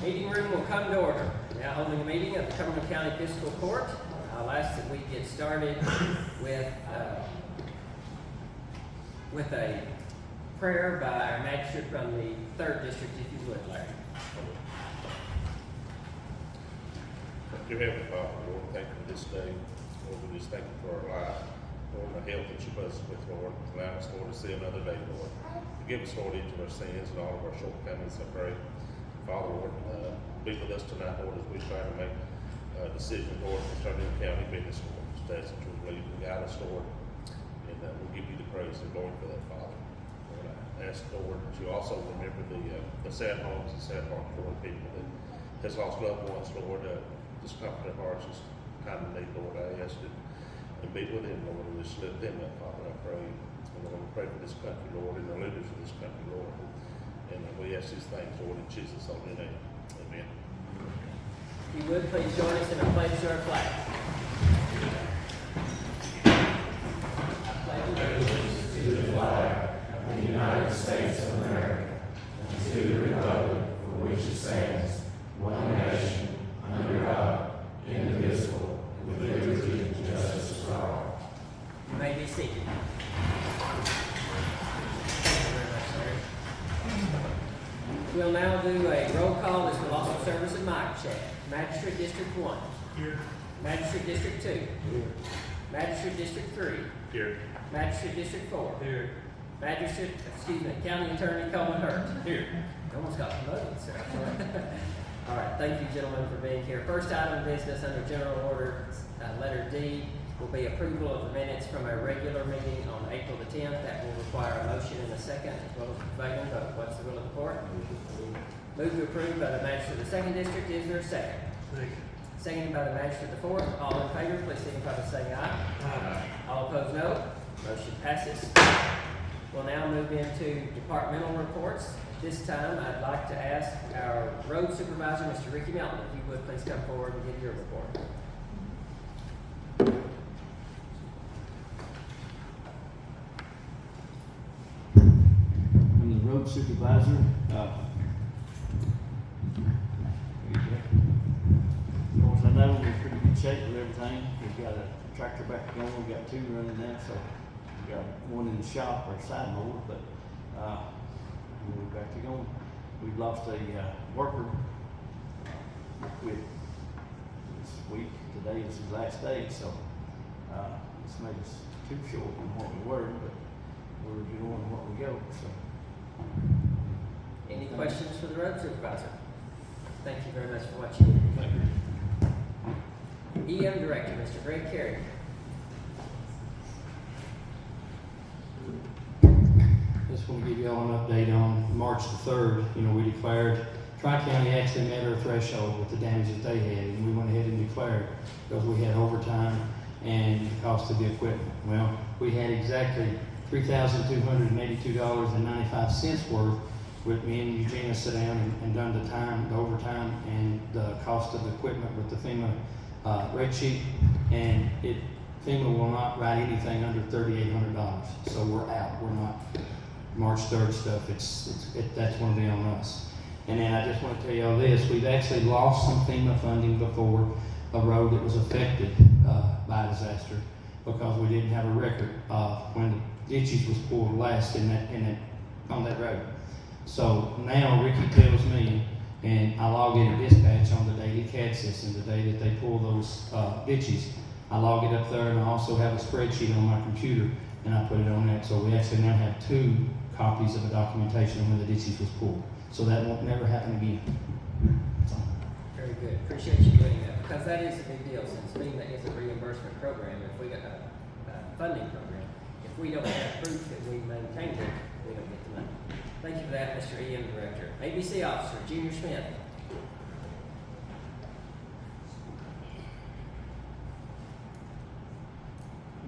Meeting room will come to order. Now holding a meeting of the Cumberland County Fiscal Court. I'll ask that we get started with a prayer by our magistrate from the 3rd District, if you would, Larry. Dear Heavenly Father, Lord, thank you for this day. Lord, we just thank you for our life. Lord, the health that you bless us with, Lord. Allow us, Lord, to see another day, Lord. Forgive us, Lord, each of our sins and all of our shortcomings, I pray. Father, Lord, be with us tonight, Lord, as we try to make decisions, Lord, concerning the county business, Lord. Just ask that you would lead and guide us, Lord. And we'll give you the praise and glory for that, Father. Lord, I ask, Lord, that you also remember the sad homes and sad hearts, Lord, people that has lost loved ones, Lord. Just comfort their hearts, just kind of need, Lord. I ask you to be with them, Lord, and just lift them up, Father, I pray. And Lord, we pray for this country, Lord, and the leaders of this country, Lord. And we ask these things, Lord, in Jesus' holy name. Amen. If you would, please join us in a pledge to our flag. I pledge allegiance to the flag of the United States of America and to the republic for which it stands, one nation, under God, indivisible, with liberty and justice for all. You may be seated. We'll now do a roll call. This will also serve as a mic check. Magistrate District 1. Here. Magistrate District 2. Here. Magistrate District 3. Here. Magistrate District 4. Here. County Attorney Coleman Hurt. Here. Almost got promoted, sir. All right, thank you, gentlemen, for being here. First item of business under General Order, letter D, will be approval of the minutes from a regular meeting on April the 10th. That will require a motion and a second, as well as a prevailing vote. What's the will of the court? Move to approve by the magistrate of the 2nd District. Is there a second? Seconded by the magistrate of the 4th. All in favor, please signify by saying aye. Aye. All opposed, no. Motion passes. We'll now move into departmental reports. This time, I'd like to ask our road supervisor, Mr. Ricky Melton, if you would please come forward and give your report. I'm the road supervisor. As far as I know, we're in pretty good shape with everything. We've got a tractor back going. We've got 2 running now, so we've got 1 in the shop or side mower, but we're back to going. We've lost a worker. Quit this week. Today is his last day, so it's made us too short from what we were, but we're doing what we go. So. Any questions for the road supervisor? Thank you very much for what you did. Thank you. EM Director, Mr. Greg Carey. Just want to give you all an update on March the 3rd. We declared Tri-County actually met our threshold with the damages they had, and we went ahead and declared because we had overtime and the cost of the equipment. Well, we had exactly $3,282.95 worth with me and Eugenia sit down and done the overtime and the cost of the equipment with the FEMA rate sheet, and FEMA will not write anything under $3,800. So we're out. We're not March 3rd stuff. That's going to be on us. And then I just want to tell you all this: we've actually lost some FEMA funding before a road that was affected by a disaster because we didn't have a record when the ditches was pulled last on that road. So now Ricky tells me, and I log in a dispatch on the daily CAD system the day that they pull those ditches. I log it up there, and I also have a spreadsheet on my computer, and I put it on that. So we actually now have 2 copies of a documentation of when the ditches was pulled. So that won't never happen again. Very good. Appreciate you doing that, because that is a big deal, since FEMA is a reimbursement program. If we got a funding program, if we don't have proof that we maintained it, we don't get the money. Thank you for that, Mr. EM Director. ABC Officer, Junior Smith.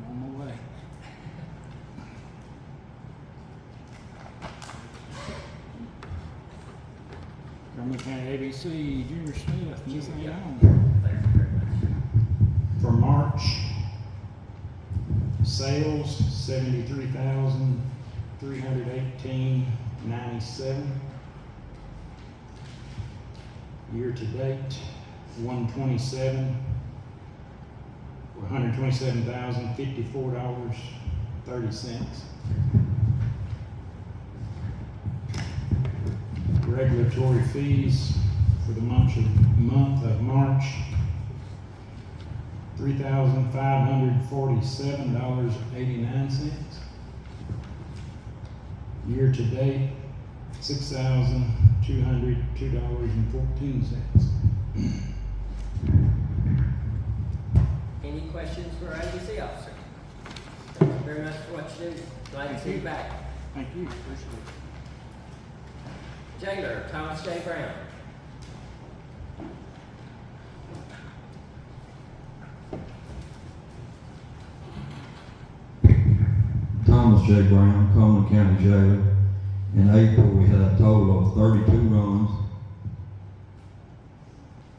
On my way. Cumberland County ABC, Junior Smith, anything on? Thank you very much. For March, sales 73,318.97. Year to date, 127, or $127,054.30. Regulatory fees for the month of March, $3,547.89. Year to date, $6,202.14. Any questions for our ABC officer? Thank you very much for what you do. Glad to see you back. Thank you, appreciate it. Jailer, Thomas J. Brown. Thomas J. Brown, Cumberland County Jailer. In April, we had a total of 32 runs,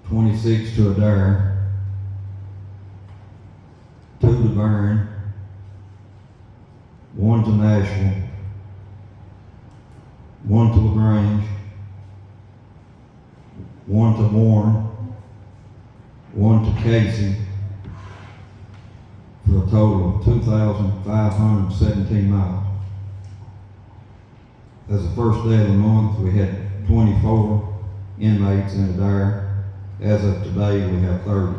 26 to Adair, 2 to Burn, 1 to Nashville, 1 to LaGrange, 1 to Warren, 1 to Casey, for a total of 2,517 miles. As the first day of the month, we had 24 inmates in Adair. As of today, we have 30.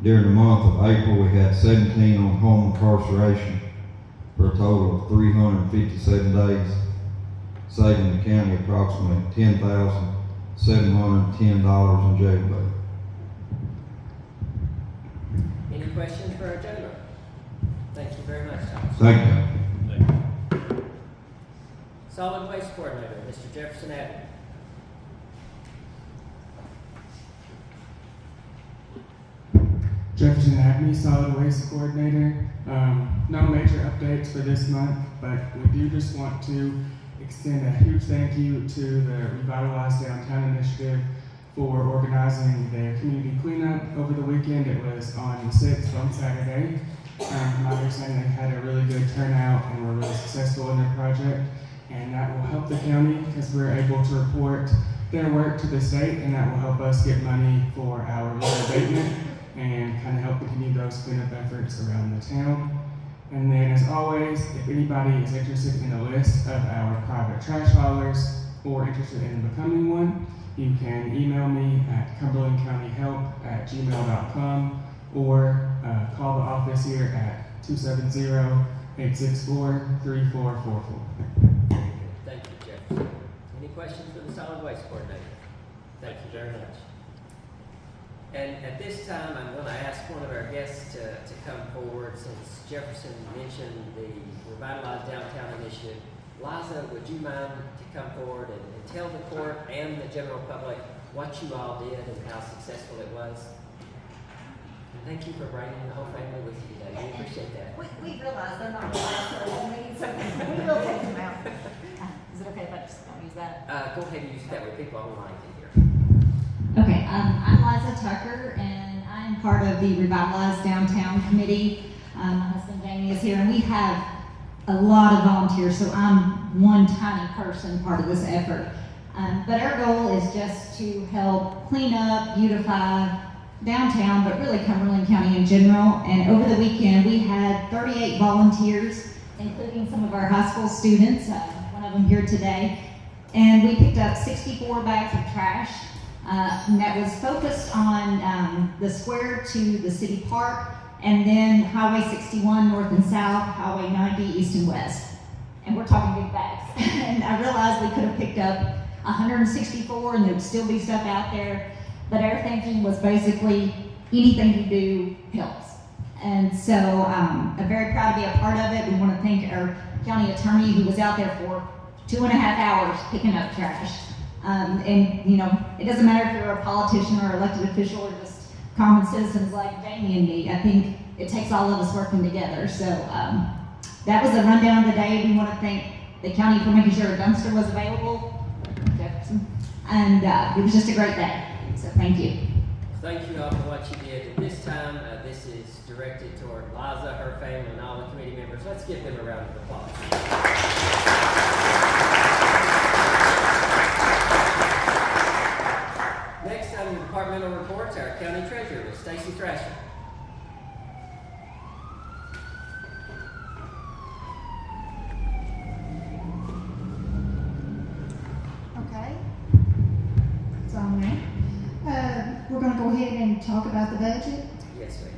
During the month of April, we had 17 on home incarceration for a total of 357 days, saving the county approximately $10,710 in jail bail. Any questions for our jailer? Thank you very much, Thomas. Thank you. Solid Waste Coordinator, Mr. Jefferson Abbott. Jefferson Avenue Solid Waste Coordinator. No major updates for this month, but we do just want to extend a huge thank you to the Revitalize Downtown Initiative for organizing their community cleanup over the weekend. It was on the 6th on Saturday. From my understanding, they had a really good turnout and were really successful in their project. And that will help the county because we're able to report their work to the state, and that will help us get money for our litter abatement and kind of help continue those cleanup efforts around the town. And then, as always, if anybody is interested in a list of our private trash haulers or interested in becoming one, you can email me at cumberlandcountyhelp@gmail.com or call the office here at 270-864-3444. Thank you, Jefferson. Any questions for the Solid Waste Coordinator? Thank you very much. And at this time, I'm going to ask one of our guests to come forward since Jefferson mentioned the Revitalize Downtown Initiative. Liza, would you mind to come forward and tell the court and the general public what you all did and how successful it was? And thank you for bringing the whole family with you today. We appreciate that. We realize they're not allowed to meet, so we will take them out. Is it okay if I just don't use that? Go ahead and use that with people online to hear. Okay, I'm Liza Tucker, and I'm part of the Revitalize Downtown Committee. My husband Jamie is here, and we have a lot of volunteers, so I'm one tiny person part of this effort. But our goal is just to help clean up, beautify downtown, but really Cumberland County in general. And over the weekend, we had 38 volunteers, including some of our high school students, one of them here today. And we picked up 64 bags of trash. And that was focused on the square to the city park, and then Highway 61 north and south, Highway 90 east and west. And we're talking big bags. And I realized we could have picked up 164 and there'd still be stuff out there. But our thinking was basically anything you do helps. And so I'm very proud to be a part of it. We want to thank our county attorney who was out there for 2.5 hours picking up trash. And you know, it doesn't matter if you're a politician or elected official or just common citizens like Jamie and me. I think it takes all of us working together. So that was the rundown of the day. We want to thank the county for making sure a dumpster was available, Jefferson, and it was just a great day. So thank you. Thank you all for what you did. At this time, this is directed toward Liza, her family, and all the committee members. Let's give them a round of applause. departmental reports, our county treasurer, Ms. Stacy Thrasher. Okay. It's on there. We're gonna go ahead and talk about the budget. Yes, ma'am.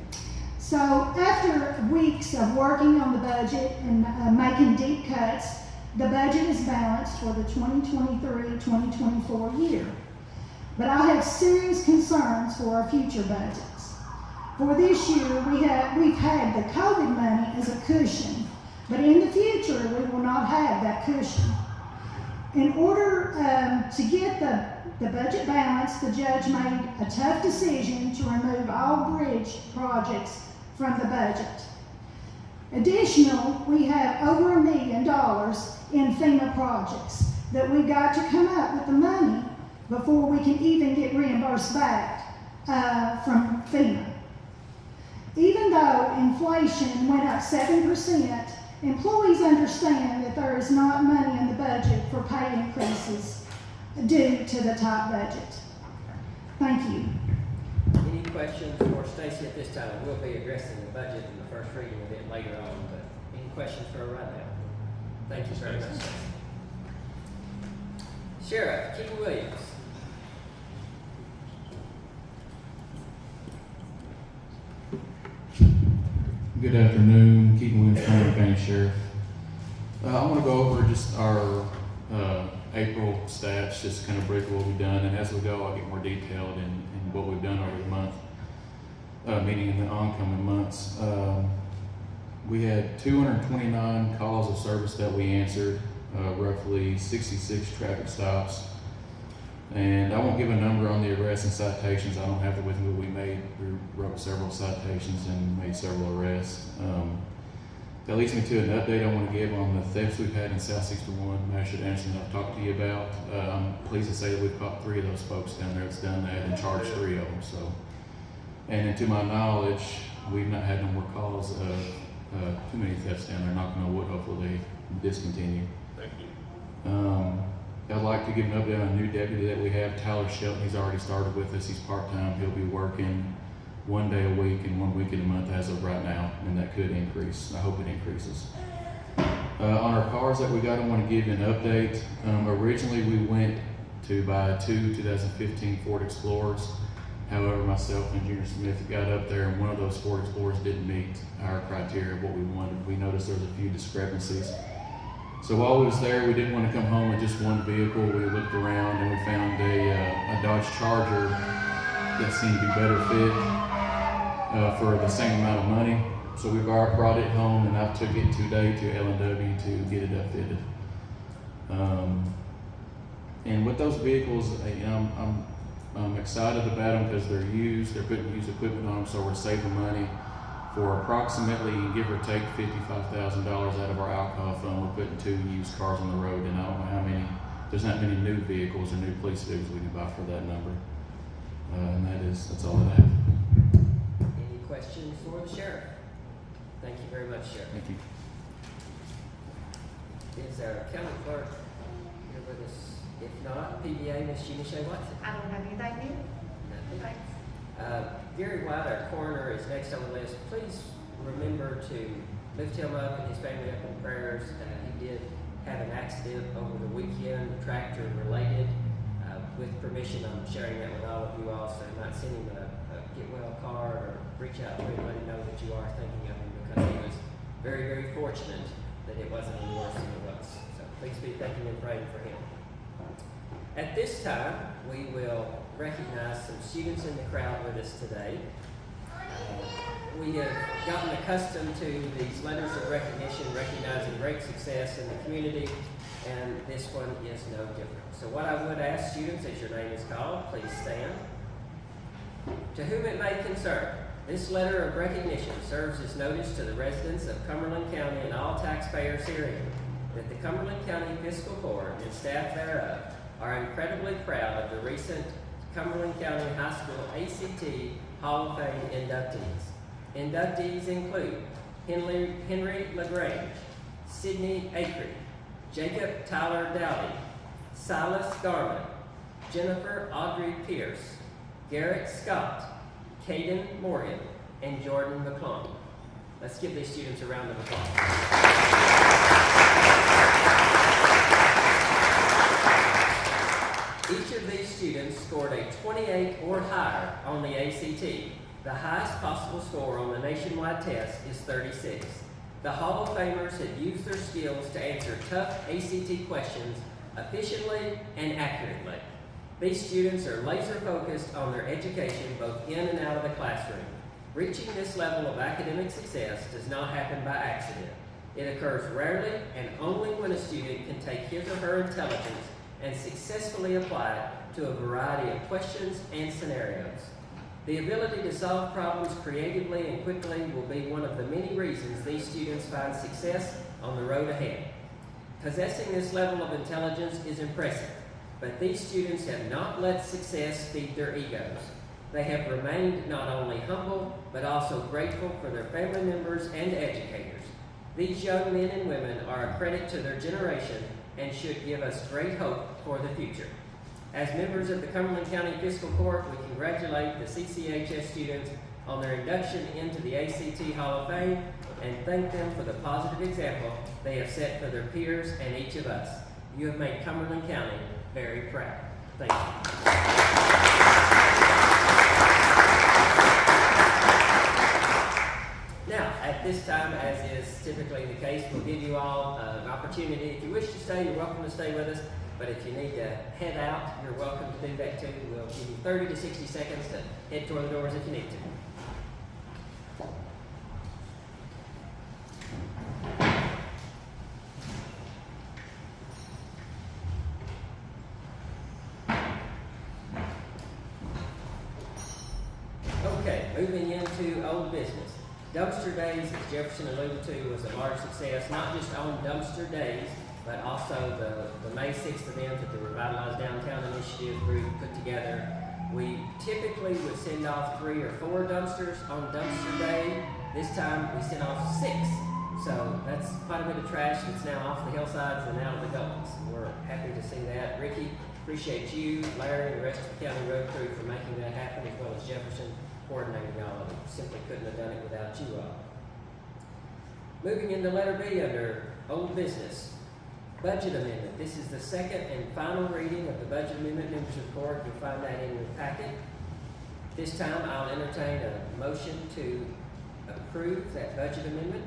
So after weeks of working on the budget and making deep cuts, the budget is balanced for the 2023-2024 year. But I have serious concerns for our future budgets. For this year, we've had the COVID money as a cushion, but in the future, we will not have that cushion. In order to get the budget balanced, the judge made a tough decision to remove all bridge projects from the budget. Additional, we have over $1 million in FEMA projects that we've got to come up with the money before we can even get reimbursed back from FEMA. Even though inflation went up 7%, employees understand that there is not money in the budget for pay increases due to the tight budget. Thank you. Any questions for Stacy at this time? We'll be addressing the budget in the first reading a bit later on, but any questions for her right now? Thank you very much. Sheriff Keaton Williams. Good afternoon, Keaton Williams, Cumberland County Sheriff. I want to go over just our April stats, just kind of briefly what we've done, and as we go, I'll get more detailed in what we've done over the month, meaning in the oncoming months. We had 229 calls of service that we answered, roughly 66 traffic stops. And I won't give a number on the arrests and citations. I don't have it with me. We wrote several citations and made several arrests. That leads me to an update I want to give on the thefts we've had in South 61, Masher Anderson, I've talked to you about. I'm pleased to say that we've caught 3 of those folks down there that's done that and charged 3 of them. So, and to my knowledge, we've not had no more calls of too many thefts down there. Knocking on wood, hopefully they discontinue. Thank you. I'd like to give an update on a new deputy that we have, Tyler Shelton. He's already started with us. He's part-time. He'll be working 1 day a week and 1 week in a month as of right now, and that could increase. I hope it increases. On our cars that we got, I want to give you an update. Originally, we went to buy 2 2015 Ford Explorers. However, myself and Junior Smith got up there, and one of those Ford Explorers didn't meet our criteria of what we wanted. We noticed there was a few discrepancies. So while we was there, we didn't want to come home with just one vehicle. We looked around and we found a Dodge Charger that seemed to be better fit for the same amount of money. So we brought it home, and I took it today to L&W to get it upfitted. And with those vehicles, I'm excited about them because they're used. They're putting used equipment on them, so we're saving money. For approximately, give or take, $55,000 out of our alcohol fund, we're putting 2 used cars on the road, and I don't know how many. There's not many new vehicles or new police vehicles we can buy for that number. And that's all that I have. Any questions for the sheriff? Thank you very much, Sheriff. Thank you. Is our county clerk here with us? If not, PBA, Ms. Sheena Shea Watson. I don't have anything new. Nothing. Thanks. Gary White, our coroner, is next on the list. Please remember to lift him up and his family up in prayers. He did have an accident over the weekend, tractor related. With permission, I'm sharing that with all of you all, so not send him a get well card or reach out to him, let him know that you are thinking of him, because he was very, very fortunate that it wasn't any worse than it was. So please be thinking and praying for him. At this time, we will recognize some students in the crowd with us today. We have gotten accustomed to these letters of recognition, recognizing great success in the community, and this one is no different. So what I would ask students, as your name is called, please stand. To whom it may concern, this letter of recognition serves as notice to the residents of Cumberland County and all taxpayers herein that the Cumberland County Fiscal Court and staff thereof are incredibly proud of the recent Cumberland County High School ACT Hall of Fame inductees. Inductees include Henry LaGrange, Sidney Acree, Jacob Tyler Dowdy, Silas Garland, Jennifer Audrey Pierce, Garrett Scott, Caden Morgan, and Jordan McClung. Let's give these students a round of applause. Each of these students scored a 28 or higher on the ACT. The highest possible score on the nationwide test is 36. The Hall of Famers have used their skills to answer tough ACT questions efficiently and accurately. These students are laser focused on their education both in and out of the classroom. Reaching this level of academic success does not happen by accident. It occurs rarely and only when a student can take his or her intelligence and successfully apply it to a variety of questions and scenarios. The ability to solve problems creatively and quickly will be one of the many reasons these students find success on the road ahead. Possessing this level of intelligence is impressive, but these students have not let success feed their egos. They have remained not only humble, but also grateful for their family members and educators. These young men and women are a credit to their generation and should give us great hope for the future. As members of the Cumberland County Fiscal Court, we congratulate the CCHS students on their induction into the ACT Hall of Fame and thank them for the positive example they have set for their peers and each of us. You have made Cumberland County very proud. Thank you. Now, at this time, as is typically the case, we'll give you all an opportunity. If you wish to stay, you're welcome to stay with us. But if you need to head out, you're welcome to do that too. We'll give you 30 to 60 seconds to head toward the doors if you need to. Okay, moving into old business. Dumpster Days, as Jefferson alluded to, was a large success, not just on Dumpster Days, but also the May 6th event that the Revitalize Downtown Initiative group put together. We typically would send off 3 or 4 dumpsters on Dumpster Day. This time we sent off 6. So that's quite a bit of trash that's now off the hillsides and out of the gullies. We're happy to see that. Ricky, appreciate you, Larry, and the rest of the county road crew for making that happen, as well as Jefferson coordinating all of it. Simply couldn't have done it without you all. Moving into letter B under old business. Budget amendment. This is the second and final reading of the budget amendment. Members of the court, you'll find that in your packet. This time I'll entertain a motion to approve that budget amendment.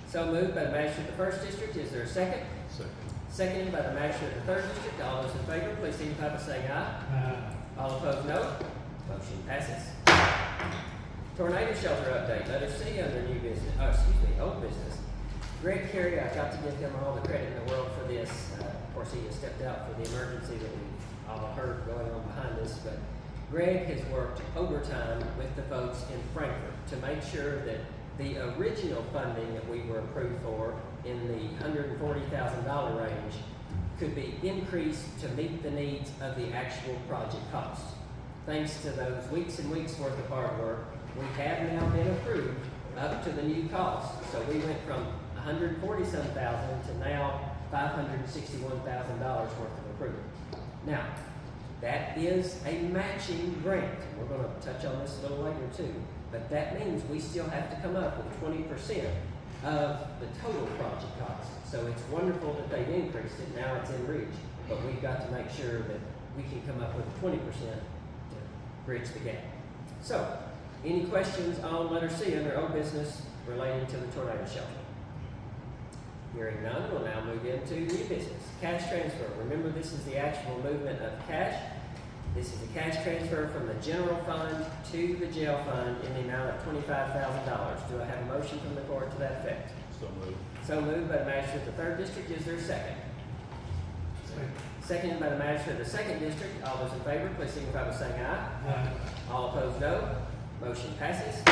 So moved by the magistrate of the 1st District. Is there a second? Second. Seconded by the magistrate of the 3rd District. All those in favor, please signify by saying aye. All opposed, no. Motion passes. Tornado shelter update. Letter C under new business. Old business. Greg Carey, I got to give him all the credit in the world for this. Of course, he has stepped out for the emergency that we all heard going on behind us. But Greg has worked overtime with the folks in Frankfurt to make sure that the original funding that we were approved for in the $140,000 range could be increased to meet the needs of the actual project costs. Thanks to those weeks and weeks worth of hard work, we have now been approved up to the new cost. So we went from $140-some thousand to now $561,000 worth of approval. Now, that is a matching grant. We're going to touch on this a little later too. But that means we still have to come up with 20% of the total project cost. So it's wonderful that they've increased it. Now it's in reach. But we've got to make sure that we can come up with 20% to bridge the gap. So, any questions on letter C under old business relating to the tornado shelter? Hearing none, we'll now move into new business. Cash transfer. Remember, this is the actual movement of cash. This is a cash transfer from the general fund to the jail fund in the amount of $25,000. Do I have a motion from the court to that effect? So moved. So moved by the magistrate of the 3rd District. Is there a second? Seconded by the magistrate of the 2nd District. All those in favor, please signify by saying aye. All opposed, no. Motion passes.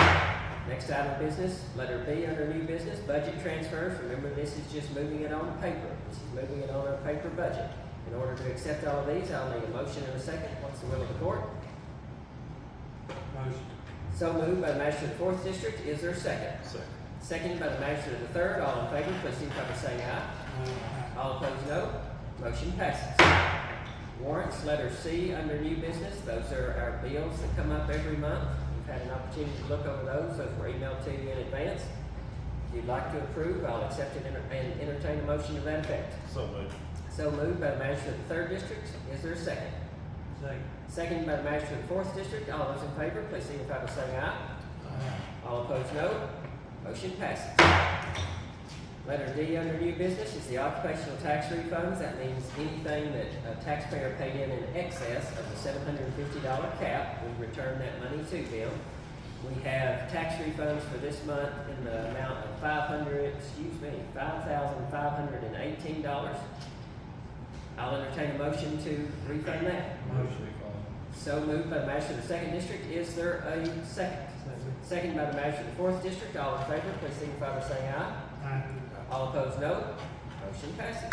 Next item of business, letter B under new business, budget transfers. Remember, this is just moving it on paper. This is moving it on a paper budget. In order to accept all of these, I'll need a motion and a second. What's the will of the court? Motion. So moved by the magistrate of the 4th District. Is there a second? Second. Seconded by the magistrate of the 3rd. All in favor, please signify by saying aye. All opposed, no. Motion passes. Warrants, letter C under new business, those are our bills that come up every month. You've had an opportunity to look over those were emailed to you in advance. If you'd like to approve, I'll accept it and entertain a motion to that effect. So moved. So moved by the magistrate of the 3rd District, is there a second? Second. Second by the magistrate of the 4th District, all those in favor, please signify by saying aye. All opposed, no. Motion passes. Letter D under new business is the occupational tax refunds. That means anything that a taxpayer paid in excess of the $750 cap, we return that money to them. We have tax refunds for this month in the amount of $5,518. I'll entertain a motion to refund that. Motion. So moved by the magistrate of the 2nd District. Is there a second? Second by the magistrate of the 4th District. All in favor, please signify by saying aye. All opposed, no. Motion passes.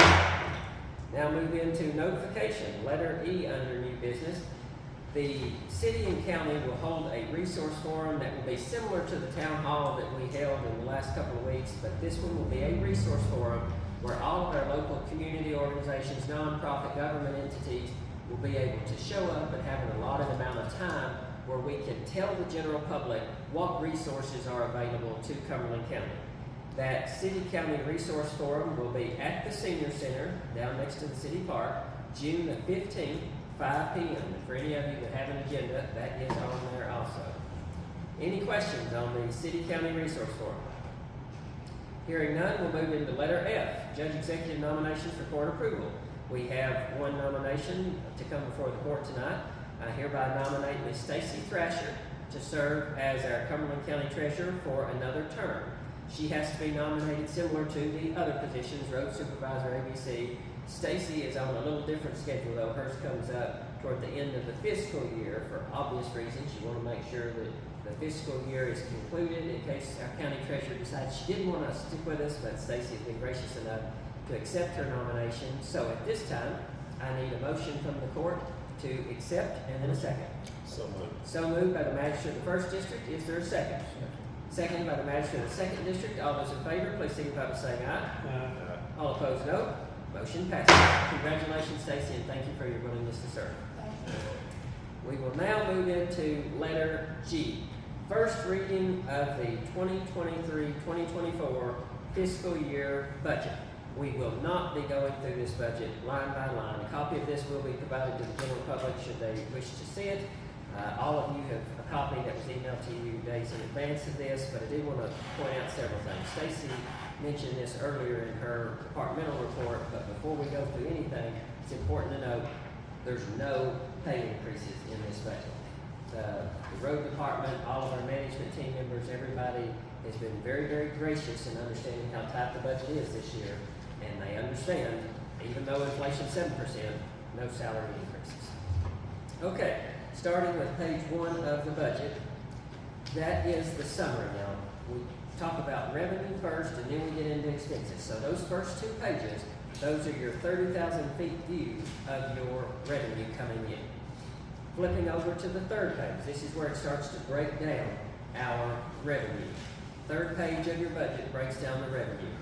Now move into notification. Letter E under new business. The city and county will hold a resource forum that will be similar to the town hall that we held in the last couple of weeks, but this one will be a resource forum where all of our local community organizations, nonprofit government entities will be able to show up and have an allotted amount of time where we can tell the general public what resources are available to Cumberland County. That city-county resource forum will be at the Senior Center down next to the city park, June the 15th, 5 p.m. And for any of you that have an agenda, that is on there also. Any questions on the city-county resource forum? Hearing none, we'll move into letter F, judge executive nominations for court approval. We have one nomination to come before the court tonight. I hereby nominate Ms. Stacy Thrasher to serve as our Cumberland County Treasurer for another term. She has to be nominated similar to the other positions, road supervisor, ABC. Stacy is on a little different schedule though. Hers comes up toward the end of the fiscal year for obvious reasons. You want to make sure that the fiscal year is concluded in case our county treasurer decides she didn't want to stick with us, but Stacy has been gracious enough to accept her nomination. So at this time, I need a motion from the court to accept and then a second. So moved. So moved by the magistrate of the 1st District. Is there a second? Second by the magistrate of the 2nd District. All those in favor, please signify by saying aye. All opposed, no. Motion passes. Congratulations, Stacy, and thank you for your willingness to serve. We will now move into letter G. First reading of the 2023-2024 fiscal year budget. We will not be going through this budget line by line. A copy of this will be provided to the general public should they wish to see it. All of you have a copy that was emailed to you days in advance of this, but I do want to point out several things. Stacy mentioned this earlier in her departmental report, but before we go through anything, it's important to note there's no pay increases in this budget. The road department, all of our management team members, everybody has been very, very gracious in understanding how tight the budget is this year, and they understand, even though inflation's 7%, no salary increases. Okay. Starting with page 1 of the budget, that is the summary now. We talk about revenue first and then we get into expenses. So those first 2 pages, those are your 30,000 feet view of your revenue coming in. Flipping over to the 3rd page, this is where it starts to break down our revenue. 3rd page of your budget breaks down the revenue.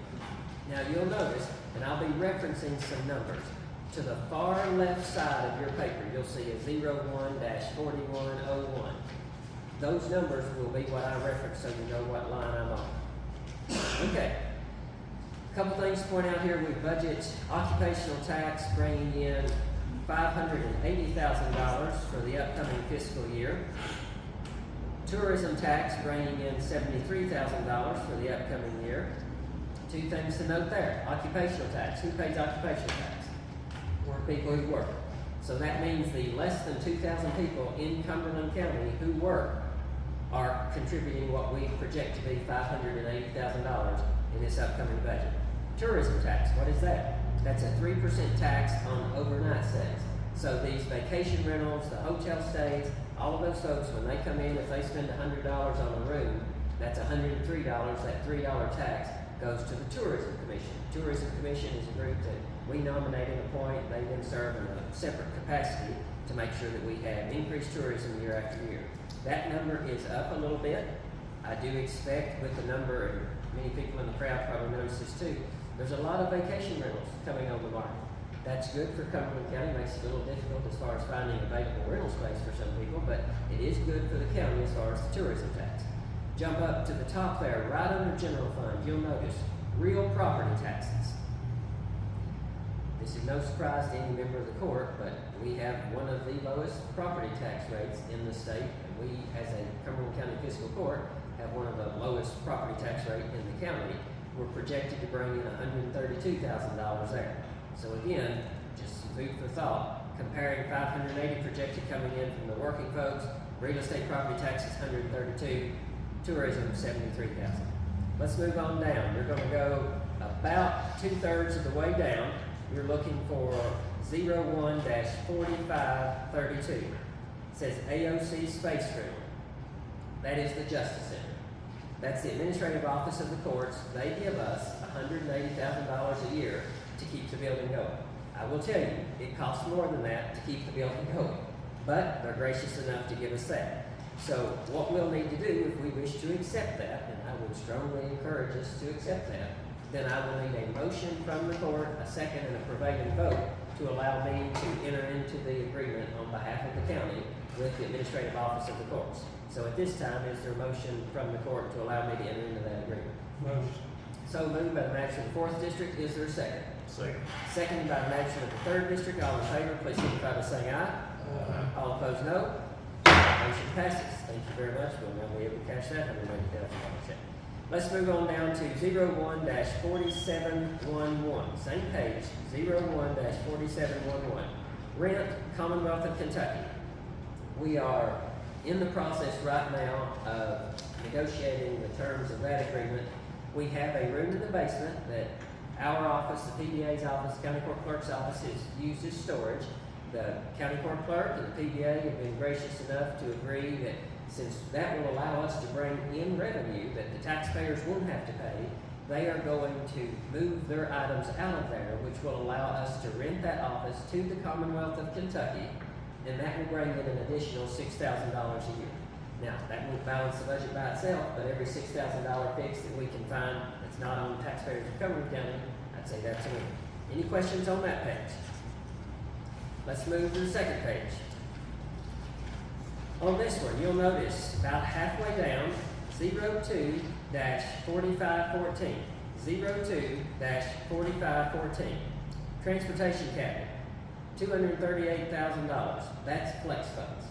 Now you'll notice, and I'll be referencing some numbers. To the far left side of your paper, you'll see a 01-4101. Those numbers will be what I reference so you know what line I'm on. Okay. A couple things to point out here. We budget occupational tax bringing in $580,000 for the upcoming fiscal year. Tourism tax bringing in $73,000 for the upcoming year. 2 things to note there. Occupational tax. Who pays occupational tax? People who work. So that means the less than 2,000 people in Cumberland County who work are contributing what we project to be $580,000 in this upcoming budget. Tourism tax, what is that? That's a 3% tax on overnight stays. So these vacation rentals, the hotel stays, all of those folks, when they come in, if they spend $100 on a room, that's $103. That $3 tax goes to the Tourism Commission. Tourism Commission is a group that we nominate and appoint. They then serve in a separate capacity to make sure that we have increased tourism year after year. That number is up a little bit. I do expect with the number, and many people in the crowd probably notice this too, there's a lot of vacation rentals coming on the market. That's good for Cumberland County, makes it a little difficult as far as finding available rental space for some people, but it is good for the county as far as the tourism tax. Jump up to the top there, right under general fund, you'll notice real property taxes. This is no surprise to any member of the court, but we have one of the lowest property tax rates in the state, and we, as a Cumberland County Fiscal Court, have one of the lowest property tax rate in the county. We're projected to bring in $132,000 there. So again, just some food for thought, comparing 580 projected coming in from the working folks, real estate property taxes 132, tourism 73,000. Let's move on down. We're going to go about 2/3 of the way down. You're looking for 01-4532. It says AOC Space Room. That is the Justice Center. That's the administrative office of the courts. They give us $180,000 a year to keep the building going. I will tell you, it costs more than that to keep the building going, but they're gracious enough to give us that. So what we'll need to do if we wish to accept that, and I would strongly encourage us to accept that, then I will need a motion from the court, a second and a prevailing vote to allow me to enter into the agreement on behalf of the county with the administrative office of the courts. So at this time, is there a motion from the court to allow me to enter into that agreement? Motion. So moved by the manager of the 4th District. Is there a second? Second. Seconded by the manager of the 3rd District. All in favor, please signify by saying aye. All opposed, no. Motion passes. Thank you very much. We'll now be able to cash that $180,000 check. Let's move on down to 01-4711. Same page, 01-4711. Rent, Commonwealth of Kentucky. We are in the process right now of negotiating the terms of that agreement. We have a room in the basement that our office, the PBA's office, the county court clerk's office is used as storage. The county court clerk and the PBA have been gracious enough to agree that since that will allow us to bring in revenue that the taxpayers won't have to pay, they are going to move their items out of there, which will allow us to rent that office to the Commonwealth of Kentucky, and that will bring in an additional $6,000 a year. Now, that won't balance the budget by itself, but every $6,000 fix that we can find that's not on the taxpayers of Cumberland County, I'd say that's a win. Any questions on that page? Let's move to the second page. On this one, you'll notice about halfway down, 02-4514. 02-4514. Transportation cabinet, $238,000. That's flex funds.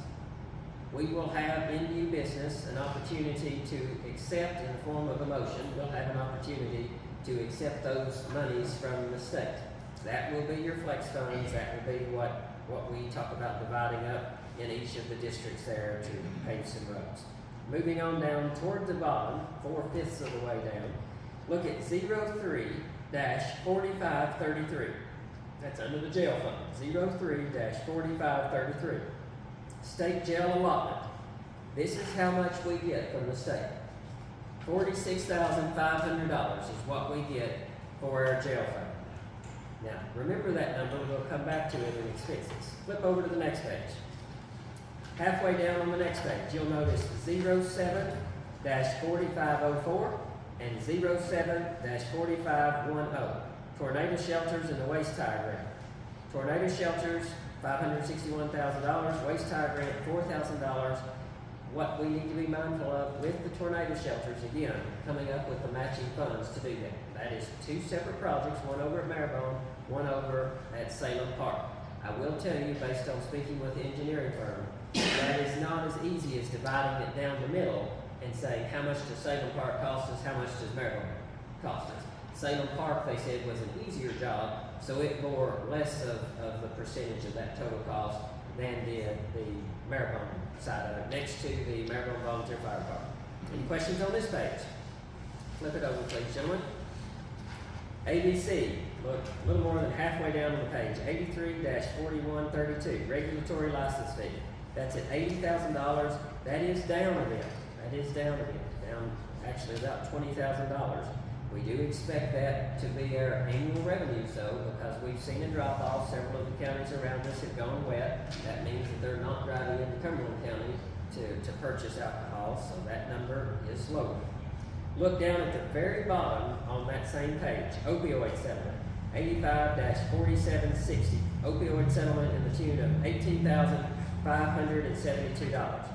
We will have in new business an opportunity to accept in the form of a motion. We'll have an opportunity to accept those monies from the state. That will be your flex funds. That will be what we talk about dividing up in each of the districts there to pave some roads. Moving on down toward the bottom, 4/5 of the way down, look at 03-4533. That's under the jail fund, 03-4533. State jail allotment. This is how much we get from the state. $46,500 is what we get for our jail fund. Now, remember that number, we'll come back to it in expenses. Flip over to the next page. Halfway down on the next page, you'll notice 07-4504 and 07-4510. Tornado shelters and the waste tire grant. Tornado shelters, $561,000, waste tire grant, $4,000. What we need to be mindful of with the tornado shelters, again, coming up with the matching funds to do that. That is 2 separate projects, one over at Maribon, one over at Salem Park. I will tell you, based on speaking with the engineering firm, that is not as easy as dividing it down the middle and saying, how much does Salem Park cost us, how much does Maribon cost us? Salem Park, they said, was an easier job, so it bore less of the percentage of that total cost than did the Maribon side of it, next to the Maribon Volunteer Fire Department. Any questions on this page? Flip it over, please, gentlemen. ABC, look, a little more than halfway down on the page, 83-4132, regulatory license fee. That's at $80,000. That is down a bit. Down actually about $20,000. We do expect that to be our annual revenue, so because we've seen a drop off. Several of the counties around us have gone wet. That means that they're not driving into Cumberland County to purchase alcohol, so that number is lower. Look down at the very bottom on that same page, opioid settlement, 85-4760, opioid settlement in the tune of $18,572.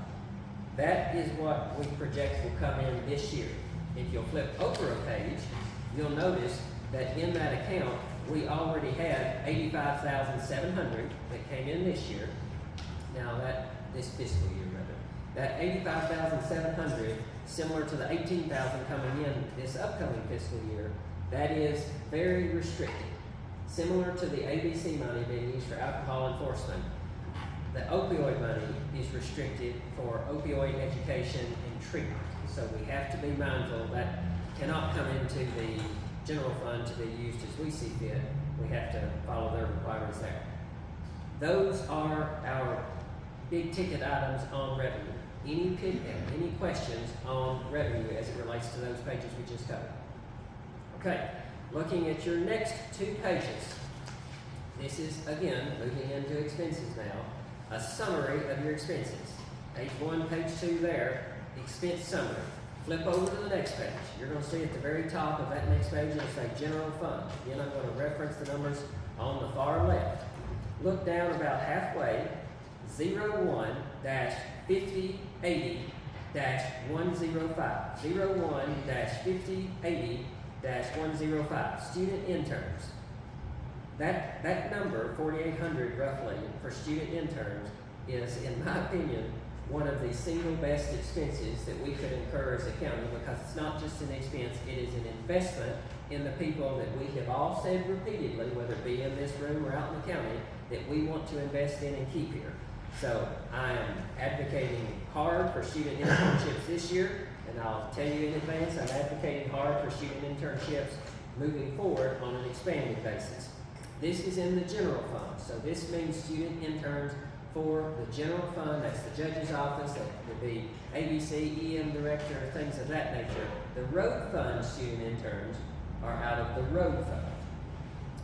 That is what we project will come in this year. If you'll flip over a page, you'll notice that in that account, we already had $85,700 that came in this year. Now this fiscal year rather. That $85,700, similar to the $18,000 coming in this upcoming fiscal year, that is very restricted. Similar to the ABC money being used for alcohol enforcement, the opioid money is restricted for opioid education and treatment. So we have to be mindful that cannot come into the general fund to be used as we see fit. We have to follow their requirements there. Those are our big ticket items on revenue. Any questions on revenue as it relates to those pages we just covered? Okay, looking at your next two pages. This is, again, moving into expenses now. A summary of your expenses. Page 1, page 2 there, expense summary. Flip over to the next page. You're going to see at the very top of that next page, it'll say general fund. Again, I'm going to reference the numbers on the far left. Look down about halfway, 01-5080-105. 01-5080-105. Student interns. That number, 4,800 roughly, for student interns is, in my opinion, one of the single best expenses that we could incur as a county, because it's not just an expense, it is an investment in the people that we have all said repeatedly, whether it be in this room or out in the county, that we want to invest in and keep here. So I am advocating hard for student internships this year, and I'll tell you in advance, I'm advocating hard for student internships moving forward on an expanded basis. This is in the general fund, so this means student interns for the general fund. That's the judge's office, that would be ABC, EM director, things of that nature. The road fund student interns are out of the road fund.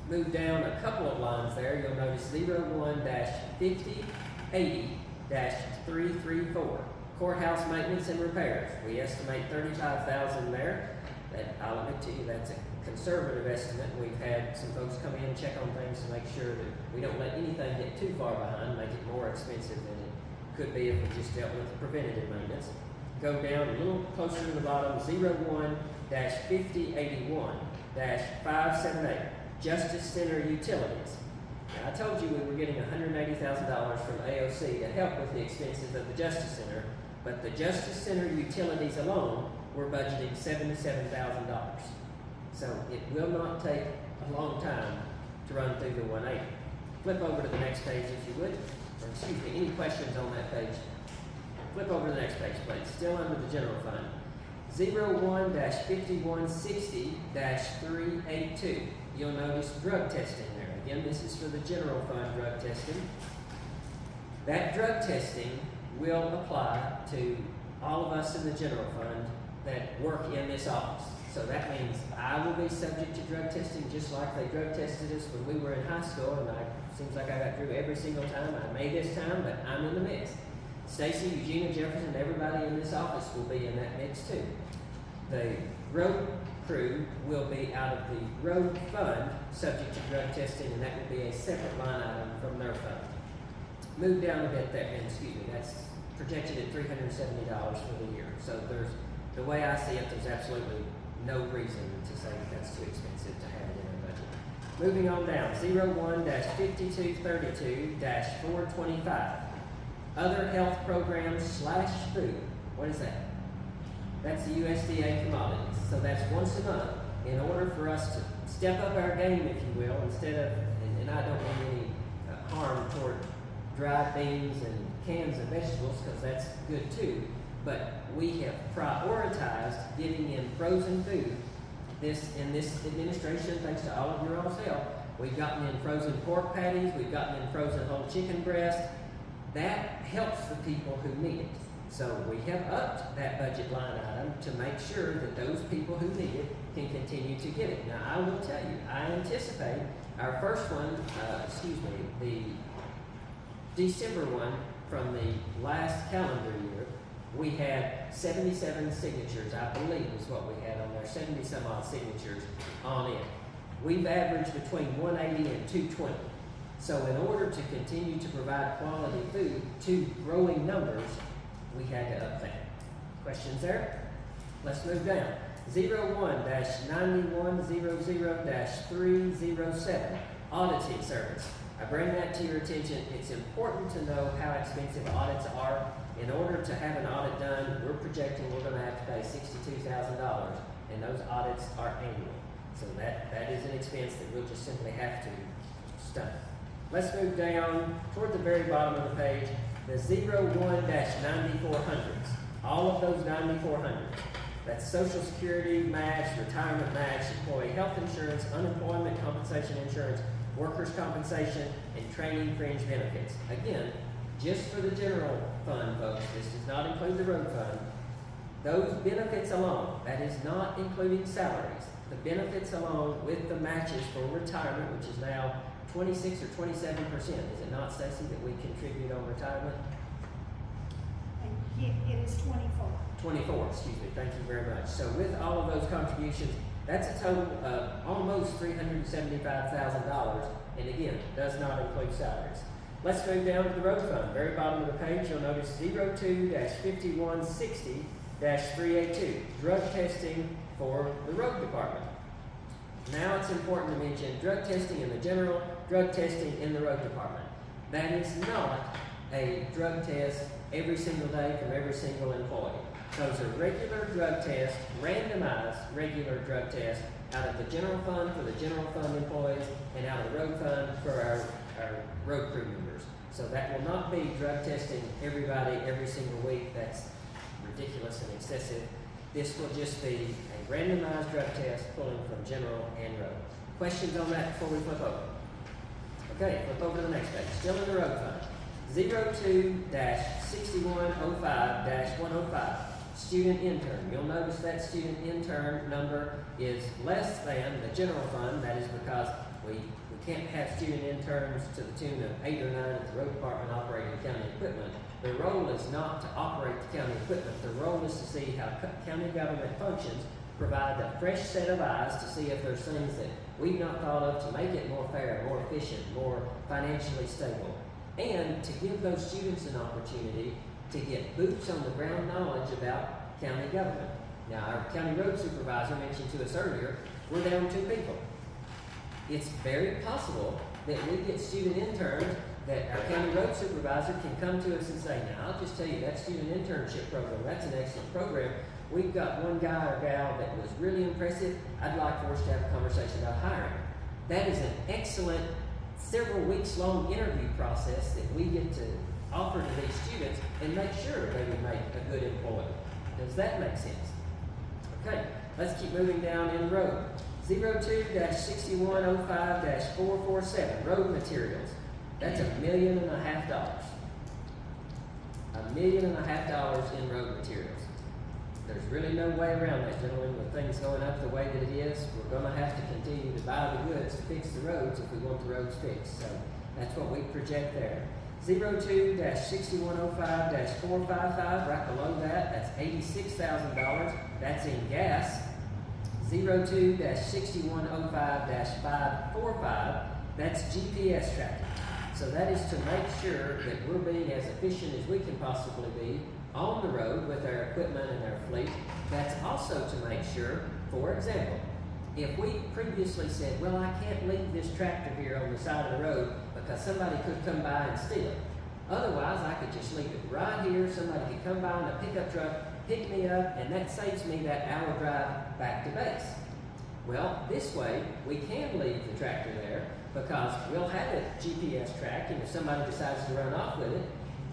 Move down a couple of lines there, you'll notice 01-5080-334, courthouse maintenance and repairs. We estimate $35,000 there. That, I'll admit to you, that's a conservative estimate. We've had some folks come in and check on things to make sure that we don't let anything get too far behind, make it more expensive than it could be if we just dealt with the preventative maintenance. Go down a little closer to the bottom, 01-5081-578, Justice Center Utilities. Now, I told you we were getting $180,000 from AOC to help with the expenses of the Justice Center, but the Justice Center Utilities alone, we're budgeting $77,000. So it will not take a long time to run through the 180. Flip over to the next page if you would, or excuse me, any questions on that page? Flip over to the next page, please. Still under the general fund. 01-5160-382. You'll notice drug testing there. Again, this is for the general fund drug testing. That drug testing will apply to all of us in the general fund that work in this office. So that means I will be subject to drug testing just like they drug tested us when we were in high school, and seems like I got through every single time. I may this time, but I'm in the mix. Stacy, Eugenia, Jefferson, everybody in this office will be in that mix too. The road crew will be out of the road fund subject to drug testing, and that will be a separate line item from their fund. Move down a bit there, and excuse me, that's projected at $370 for the year. So the way I see it, there's absolutely no reason to say that that's too expensive to have it in our budget. Moving on down, 01-5232-425. Other health programs / food. What is that? That's the USDA commodities. So that's once a month. In order for us to step up our game, if you will, instead of, and I don't mean any harm toward dried beans and cans of vegetables, because that's good too, but we have prioritized getting in frozen food. In this administration, thanks to all of your all's help, we've gotten in frozen pork patties, we've gotten in frozen whole chicken breast. That helps the people who need it. So we have upped that budget line item to make sure that those people who need it can continue to get it. Now, I will tell you, I anticipate our first one, the December one from the last calendar year, we had 77 signatures, I believe is what we had on there, 70 some odd signatures on it. we've averaged between 180 and 220. So in order to continue to provide quality food to growing numbers, we had to up that. Questions there? Let's move down. 01-9100-307, auditing service. I bring that to your attention. It's important to know how expensive audits are. In order to have an audit done, we're projecting we're gonna have to pay $62,000, and those audits are annual. So that is an expense that we'll just simply have to stomach. Let's move down toward the very bottom of the page, the 01-9400s. All of those 9400s. That's Social Security match, retirement match, employee health insurance, unemployment compensation insurance, workers' compensation, and training fringe benefits. Again, just for the general fund, folks, this does not include the road fund. Those benefits alone, that is not including salaries. The benefits alone with the matches for retirement, which is now 26 or 27%. Is it not, Stacy, that we contribute on retirement? And it is 24. 24, excuse me, thank you very much. So with all of those contributions, that's a total of almost $375,000, and again, does not include salaries. Let's move down to the road fund. Very bottom of the page, you'll notice 02-5160-382, drug testing for the road department. Now it's important to mention drug testing in the general, drug testing in the road department. That is not a drug test every single day from every single employee. Those are regular drug tests, randomized regular drug tests out of the general fund for the general fund employees and out of the road fund for our road crew members. So that will not be drug testing everybody every single week. That's ridiculous and excessive. This will just be a randomized drug test pulling from general and road. Questions on that before we flip over? Okay, flip over to the next page. Still in the road fund. 02-6105-105. Student intern. You'll notice that student intern number is less than the general fund. That is because we can't have student interns to the tune of 8 or 9 at the road department operating county equipment. Their role is not to operate the county equipment. Their role is to see how county government functions, provide a fresh set of eyes to see if there's things that we've not thought of to make it more fair, more efficient, more financially stable, and to give those students an opportunity to get boots on the ground knowledge about county government. Now, our county road supervisor mentioned to us earlier, we're down 2 people. It's very possible that we get student interns that our county road supervisor can come to us and say, now, I'll just tell you, that student internship program, that's an excellent program. We've got one guy or gal that was really impressive. I'd like for us to have a conversation about hiring. That is an excellent several weeks long interview process that we get to offer to these students and make sure they would make a good employee. Does that make sense? Okay, let's keep moving down in the road. 02-6105-447, road materials. That's $1.5 million. $1.5 million in road materials. There's really no way around that, gentlemen. With things going up the way that it is, we're going to have to continue to buy the goods to fix the roads if we want the roads fixed. So that's what we project there. 02-6105-455, right below that, that's $86,000. That's in gas. 02-6105-545, that's GPS tracking. So that is to make sure that we're being as efficient as we can possibly be on the road with our equipment and our fleet. That's also to make sure, for example, if we previously said, well, I can't leave this tractor here on the side of the road because somebody could come by and steal it. Otherwise, I could just leave it right here. Somebody could come by in a pickup truck, pick me up, and that saves me that hour drive back to base. Well, this way, we can leave the tractor there because we'll have it GPS tracked, and if somebody decides to run off with it,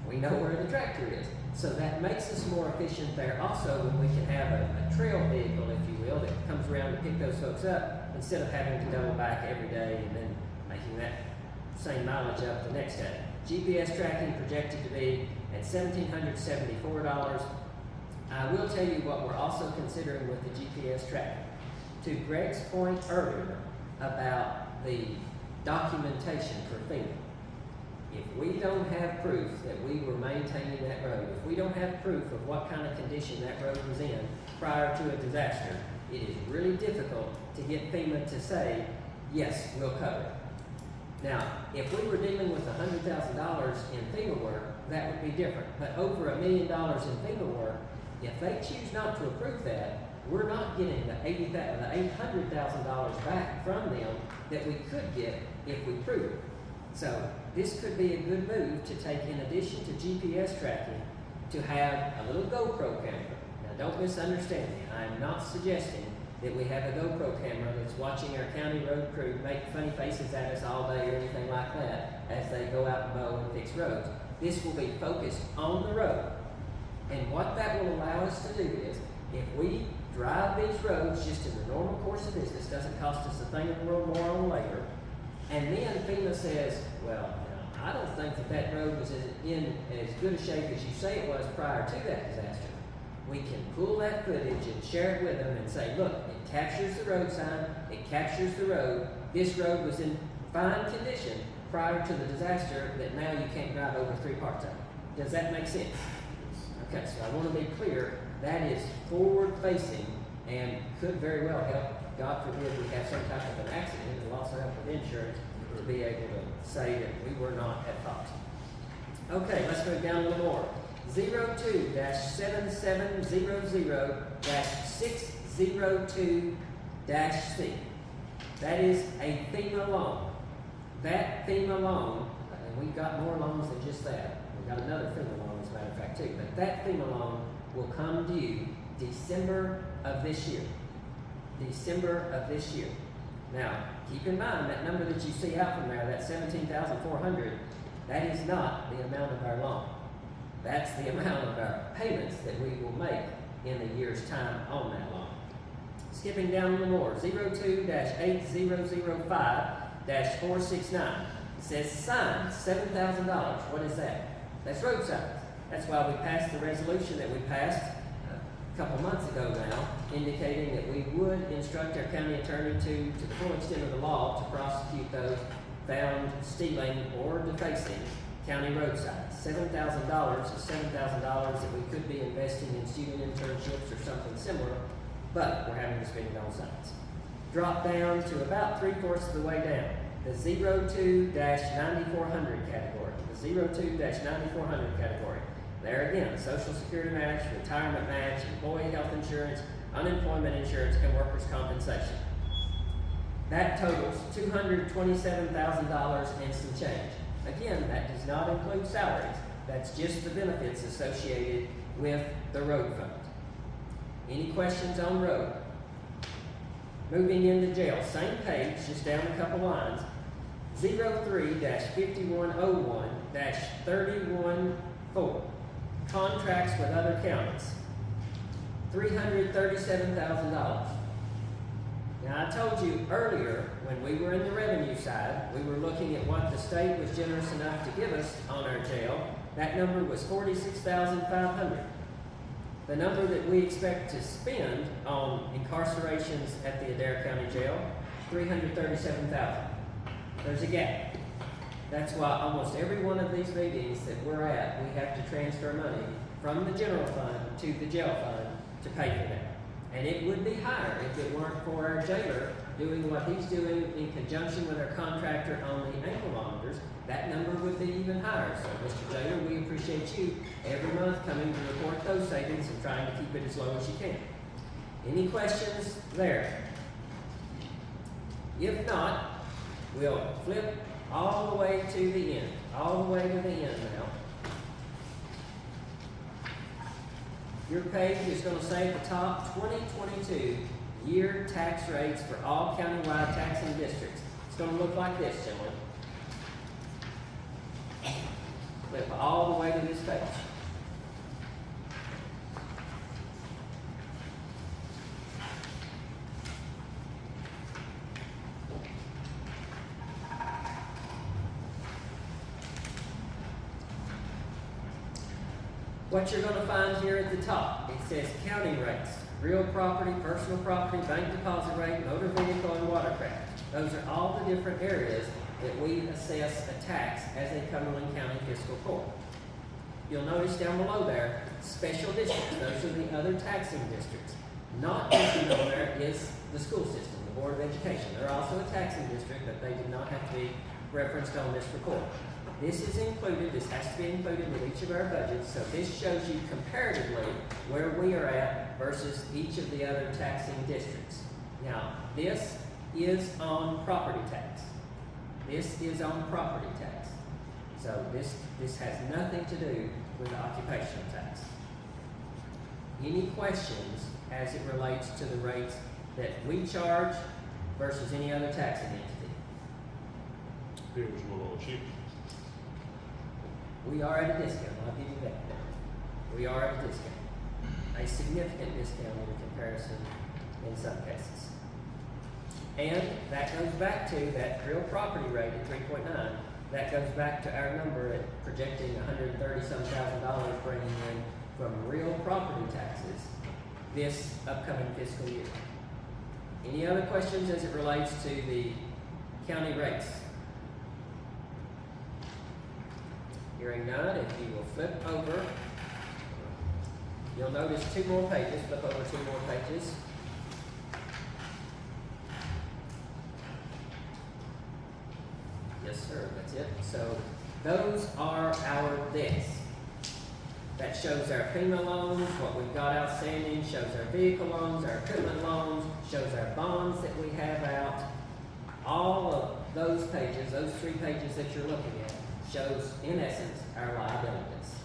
we know where the tractor is. So that makes us more efficient there also when we can have a trail vehicle, if you will, that comes around to pick those folks up instead of having to double back every day and then making that same mileage up the next day. GPS tracking projected to be at $1,774. I will tell you what we're also considering with the GPS tracking. To Greg's point earlier about the documentation for FEMA, if we don't have proof that we were maintaining that road, if we don't have proof of what kind of condition that road was in prior to a disaster, it is really difficult to get FEMA to say, yes, we'll cover it. Now, if we were dealing with $100,000 in FEMA work, that would be different. But over $1 million in FEMA work, if they choose not to approve that, we're not getting the $800,000 back from them that we could get if we prove it. So this could be a good move to take, in addition to GPS tracking, to have a little GoPro camera. Now don't misunderstand me. I am not suggesting that we have a GoPro camera that's watching our county road crew make funny faces at us all day or anything like that as they go out and mow and fix roads. This will be focused on the road. And what that will allow us to do is, if we drive these roads just in the normal course of business, doesn't cost us a thing in the world more on labor, and then FEMA says, well, I don't think that road was in as good a shape as you say it was prior to that disaster. We can pull that footage and share it with them and say, look, it captures the road sign, it captures the road, this road was in fine condition prior to the disaster that now you can't drive over 3 parts of it. Does that make sense? Okay, so I want to be clear, that is forward-facing and could very well help, God forbid we have some type of an accident, and will also help with insurance to be able to say that we were not at fault. Okay, let's go down a little more. 02-7700-602-C. That is a FEMA loan. That FEMA loan, and we've got more loans than just that. We've got another FEMA loan, as a matter of fact, too. But that FEMA loan will come due December of this year. December of this year. Now, keep in mind that number that you see out from there, that $17,400, that is not the amount of our loan. That's the amount of our payments that we will make in a year's time on that loan. Skipping down a little more, 02-8005-469. It says signs, $7,000. What is that? That's road signs. That's why we passed the resolution that we passed a couple months ago now, indicating that we would instruct our county attorney to the full extent of the law, to prosecute those found stealing or defacing county road signs. $7,000 is $7,000 that we could be investing in student internships or something similar, but we're having to spend it on signs. Drop down to about 3/4 of the way down. The 02-9400 category. The 02-9400 category. There again, Social Security match, retirement match, employee health insurance, unemployment insurance, and workers' compensation. That totals $227,000 and some change. Again, that does not include salaries. That's just the benefits associated with the road fund. Any questions on road? Moving into jail, same page, just down a couple lines. 03-5101-314. Contracts with other counties. $337,000. Now, I told you earlier, when we were in the revenue side, we were looking at what the state was generous enough to give us on our jail. That number was $46,500. The number that we expect to spend on incarcerations at the Adair County Jail, $337,000. There's a gap. That's why almost every one of these meetings that we're at, we have to transfer money from the general fund to the jail fund to pay for that. And it would be higher if it weren't for our jailer doing what he's doing in conjunction with our contractor on the ankle monitors. That number would be even higher. So, Mr. Jailer, we appreciate you every month coming to report those savings and trying to keep it as low as you can. Any questions there? If not, we'll flip all the way to the end. All the way to the end now. Your page is going to say at the top, 2022 year tax rates for all countywide taxing districts. It's going to look like this, gentlemen. Flip all the way to this page. What you're going to find here at the top, it says county rates, real property, personal property, bank deposit rate, motor vehicle, and watercraft. Those are all the different areas that we assess a tax as a Cumberland County Fiscal Court. You'll notice down below there, special districts. Those are the other taxing districts. Not mentioned on there is the school system, the Board of Education. They're also a taxing district, but they did not have to be referenced on this report. This is included, this has to be included with each of our budgets, so this shows you comparatively where we are at versus each of the other taxing districts. Now, this is on property tax. This is on property tax. So this has nothing to do with occupational tax. Any questions as it relates to the rates that we charge versus any other taxing entity? Here's a little cheap. We are at a discount, I'll give you that. We are at a discount. A significant discount in comparison in some cases. And that goes back to that real property rate at 3.9. That goes back to our number at projecting $130,000 bringing in from real property taxes this upcoming fiscal year. Any other questions as it relates to the county rates? Hearing none, if you will flip over, you'll notice two more pages. Flip over two more pages. Yes, sir, that's it. So those are our debts. That shows our FEMA loans, what we've got outstanding, shows our vehicle loans, our equipment loans, shows our bonds that we have out. All of those pages, those 3 pages that you're looking at, shows, in essence, our liabilities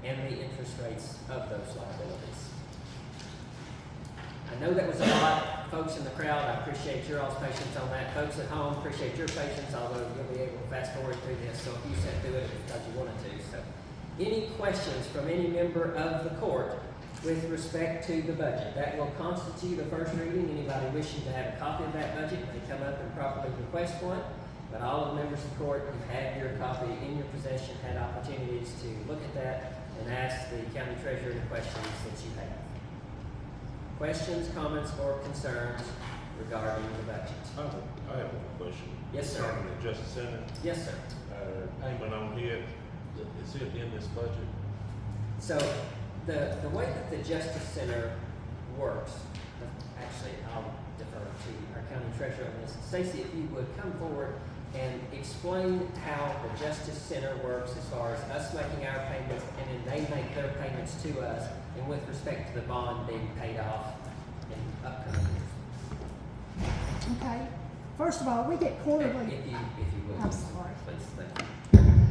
and the interest rates of those liabilities. I know that was a lot, folks in the crowd. I appreciate your all's patience on that. Folks at home, appreciate your patience, although you'll be able to fast forward through this. So if you sat through it, it's because you wanted to. So, any questions from any member of the court with respect to the budget? That will constitute a first reading. Anybody wishing to have a copy of that budget may come up and properly request one. But all of the members of the court who have your copy in your possession had opportunities to look at that and ask the county treasurer the questions that you have. Questions, comments, or concerns regarding the budget? I have one question. Yes, sir. Concerning the Justice Center, Yes, sir. payment on here, is it in this budget? So the way that the Justice Center works, actually I'll defer to our county treasurer on this. Stacey, if you would come forward and explain how the Justice Center works as far as us making our payments and then they make their payments to us, and with respect to the bond being paid off in upcoming years. Okay, first of all, we get quarterly. If you would. I'm sorry. Please, thank you.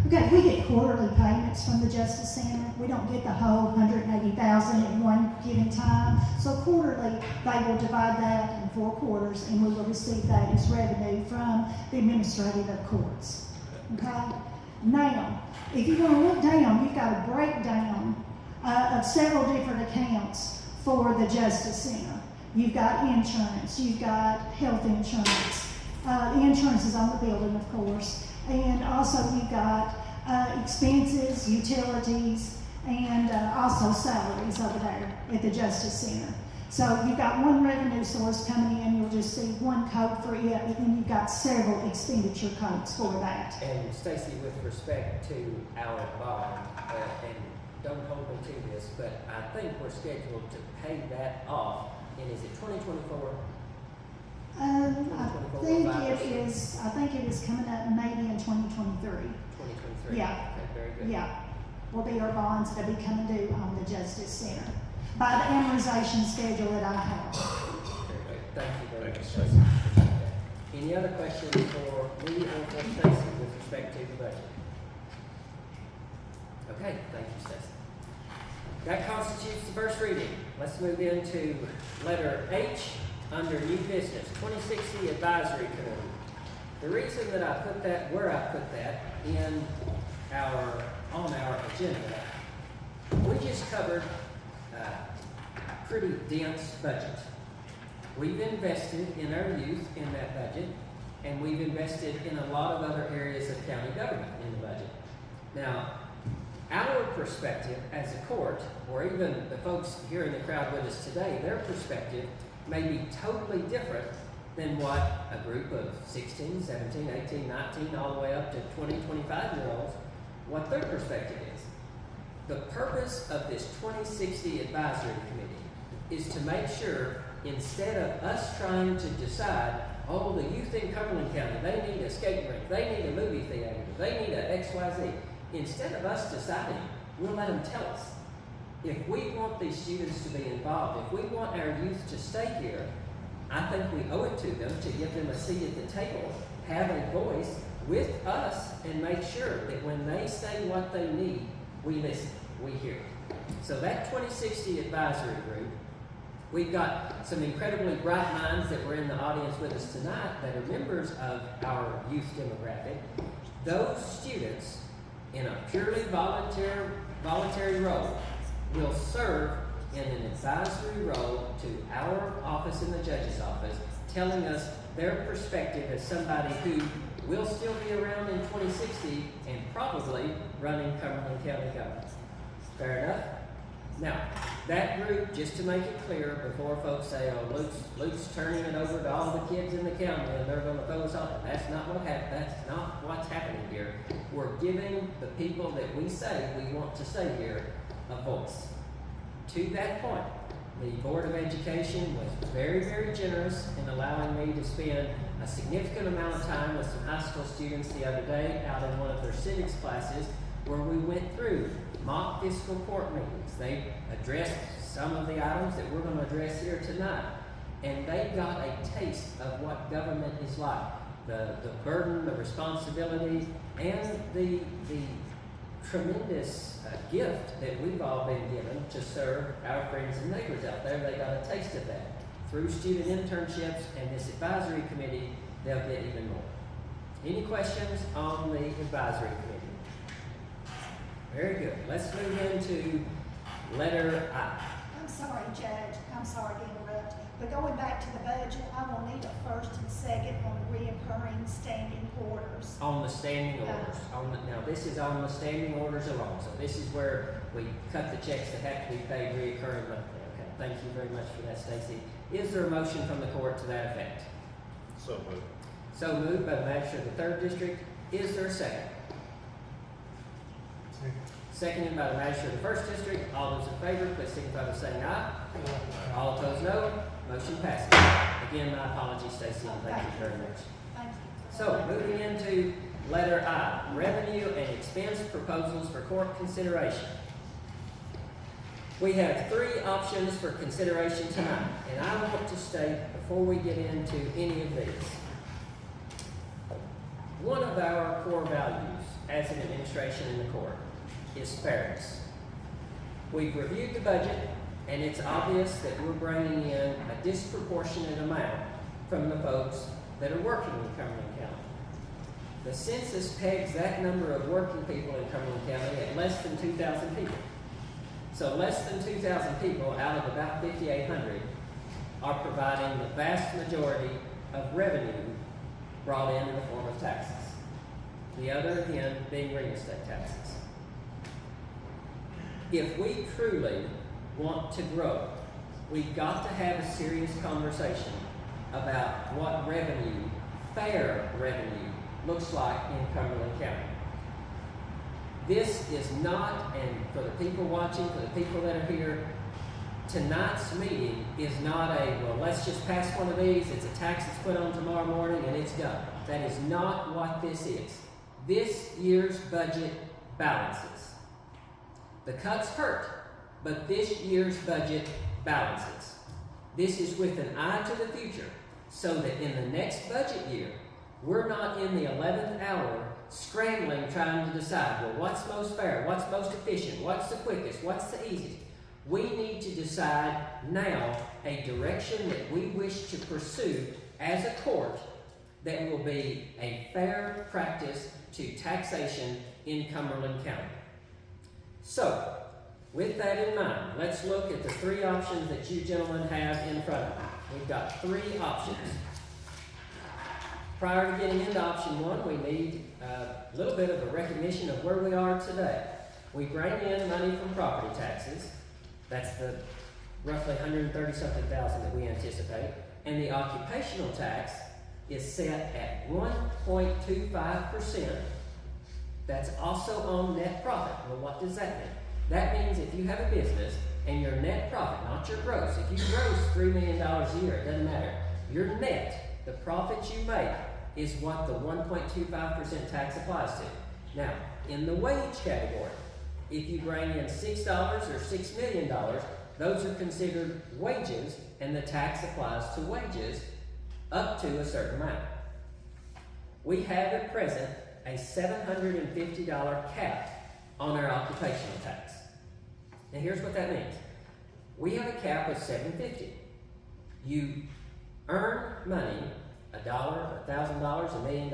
Okay, we get quarterly payments from the Justice Center. We don't get the whole $180,000 at one given time. So quarterly, they will divide that in 4 quarters, and we will receive that as revenue from the administrative courts. Okay? Now, if you want to look down, you've got a breakdown of several different accounts for the Justice Center. You've got insurance, you've got health insurance. The insurance is on the building, of course. And also you've got expenses, utilities, and also salaries over there at the Justice Center. So you've got one revenue source coming in, you'll just see one code for it, and then you've got several expenditure codes for that. And Stacey, with respect to our bond, and don't hold me to this, but I think we're scheduled to pay that off, and is it 2024? I think it is coming up maybe in 2023. 2023? Yeah. Okay, very good. Yeah, will be our bonds that will be coming due on the Justice Center by the amortization schedule that I have. Very good. Thank you very Thank much, you, Stacey. Appreciate that. Any other questions for me or for Stacey with respect to the budget? Okay, thank you, Stacey. That constitutes the first reading. Let's move into letter H under new business, 2060 Advisory Committee. The reason that I put that where I put that on our agenda, we just covered a pretty dense budget. We've invested in our youth in that budget, and we've invested in a lot of other areas of county government in the budget. Now, our perspective as a court, or even the folks here in the crowd with us today, their perspective may be totally different than what a group of 16, 17, 18, 19, all the way up to 20, 25-year-olds, what their perspective is. The purpose of this 2060 Advisory Committee is to make sure instead of us trying to decide, oh, the youth in Cumberland County, they need a skate rink, they need a movie theater, they need a XYZ. Instead of us deciding, we'll let them tell us. If we want these students to be involved, if we want our youth to stay here, I think we owe it to them to give them a seat at the table, have a voice with us, and make sure that when they say what they need, we listen, we hear. So that 2060 advisory group, we've got some incredibly bright minds that were in the audience with us tonight that are members of our youth demographic. Those students, in a purely voluntary role, will serve in an advisory role to our office in the judge's office, telling us their perspective as somebody who will still be around in 2060 and probably running Cumberland County government. Fair enough? Now, that group, just to make it clear, before folks say, oh, Luke's turning it over to all the kids in the county and they're going to throw us off. That's not what happened. That's not what's happening here. We're giving the people that we say we want to stay here a voice. To that point, the Board of Education was very, very generous in allowing me to spend a significant amount of time with some high school students the other day out in one of their civics classes where we went through mock fiscal court meetings. They addressed some of the items that we're going to address here tonight, and they got a taste of what government is like. The burden, the responsibility, and the tremendous gift that we've all been given to serve our friends and neighbors out there. They got a taste of that. Through student internships and this advisory committee, they'll get even more. Any questions on the advisory committee? Very good. Let's move into letter I. I'm sorry, Judge, I'm sorry to interrupt, but going back to the budget, I will need a first and second on the reoccurring standing orders. On the standing orders. Now, this is on the standing orders alone, so this is where we cut the checks that have to be paid reoccurring monthly. Okay, thank you very much for that, Stacy. Is there a motion from the court to that effect? So moved. So moved by the magistrate of the 3rd District. Is there a second? Seconded by the magistrate of the 1st District. All those in favor, please signify by saying aye. All opposed, no. Motion passes. Again, my apologies, Stacy, and thank you very much. Thank you. So, moving into letter I, revenue and expense proposals for court consideration. We have 3 options for consideration tonight, and I want to state before we get into any of these, one of our core values as an administration in the court is fairness. We've reviewed the budget, and it's obvious that we're bringing in a disproportionate amount from the folks that are working in Cumberland County. The census pegs that number of working people in Cumberland County at less than 2,000 people. So less than 2,000 people out of about 5,800 are providing the vast majority of revenue brought in the form of taxes. The other, again, being real estate taxes. If we truly want to grow, we've got to have a serious conversation about what revenue, fair revenue, looks like in Cumberland County. This is not, and for the people watching, for the people that are here, tonight's meeting is not a, well, let's just pass one of these, it's a tax that's put on tomorrow morning and it's done. That is not what this is. This year's budget balances. The cuts hurt, but this year's budget balances. This is with an eye to the future, so that in the next budget year, we're not in the 11th hour scrambling trying to decide, well, what's most fair, what's most efficient, what's the quickest, what's the easiest. We need to decide now a direction that we wish to pursue as a court that will be a fair practice to taxation in Cumberland County. So, with that in mind, let's look at the 3 options that you gentlemen have in front of you. We've got 3 options. Prior to getting into option 1, we need a little bit of a recognition of where we are today. We bring in money from property taxes. That's the roughly 130-something thousand that we anticipate. And the occupational tax is set at 1.25%. That's also on net profit. Well, what does that mean? That means if you have a business and your net profit, not your gross. If you gross $3 million a year, it doesn't matter. Your net, the profit you make, is what the 1.25% tax applies to. Now, in the wage category, if you bring in $6 or $6 million, those are considered wages, and the tax applies to wages up to a certain amount. We have at present a $750 cap on our occupational tax. Now here's what that means. We have a cap of $750. You earn money, $1, $1,000, $1 million,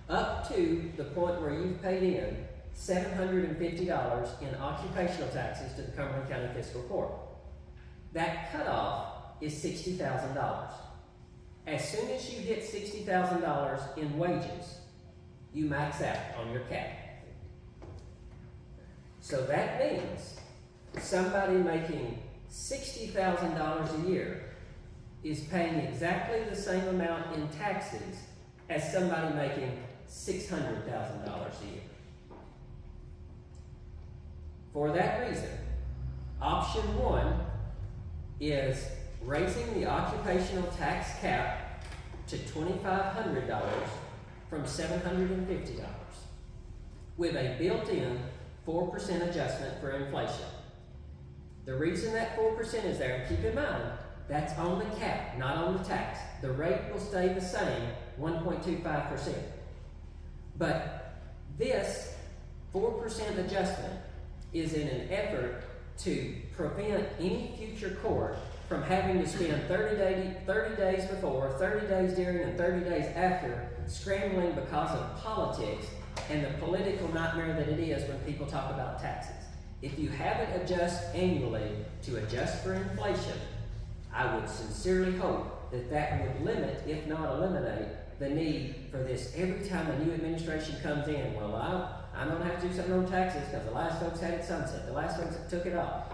up to the point where you've paid in $750 in occupational taxes to the Cumberland County Fiscal Court. That cutoff is $60,000. As soon as you hit $60,000 in wages, you max out on your cap. So that means somebody making $60,000 a year is paying exactly the same amount in taxes as somebody making $600,000 a year. For that reason, option one is raising the occupational tax cap to $2,500 from $750 with a built-in 4% adjustment for inflation. The reason that 4% is there, and keep in mind, that's on the cap, not on the tax. The rate will stay the same, 1.25%. But this 4% adjustment is in an effort to prevent any future court from having to spend 30 days before, 30 days during, and 30 days after scrambling because of politics and the political nightmare that it is when people talk about taxes. If you have it adjust annually to adjust for inflation, I would sincerely hope that that would limit, if not eliminate, the need for this every time a new administration comes in. Well, I'm going to have to do something on taxes because the last folks had it sunset. The last folks took it off.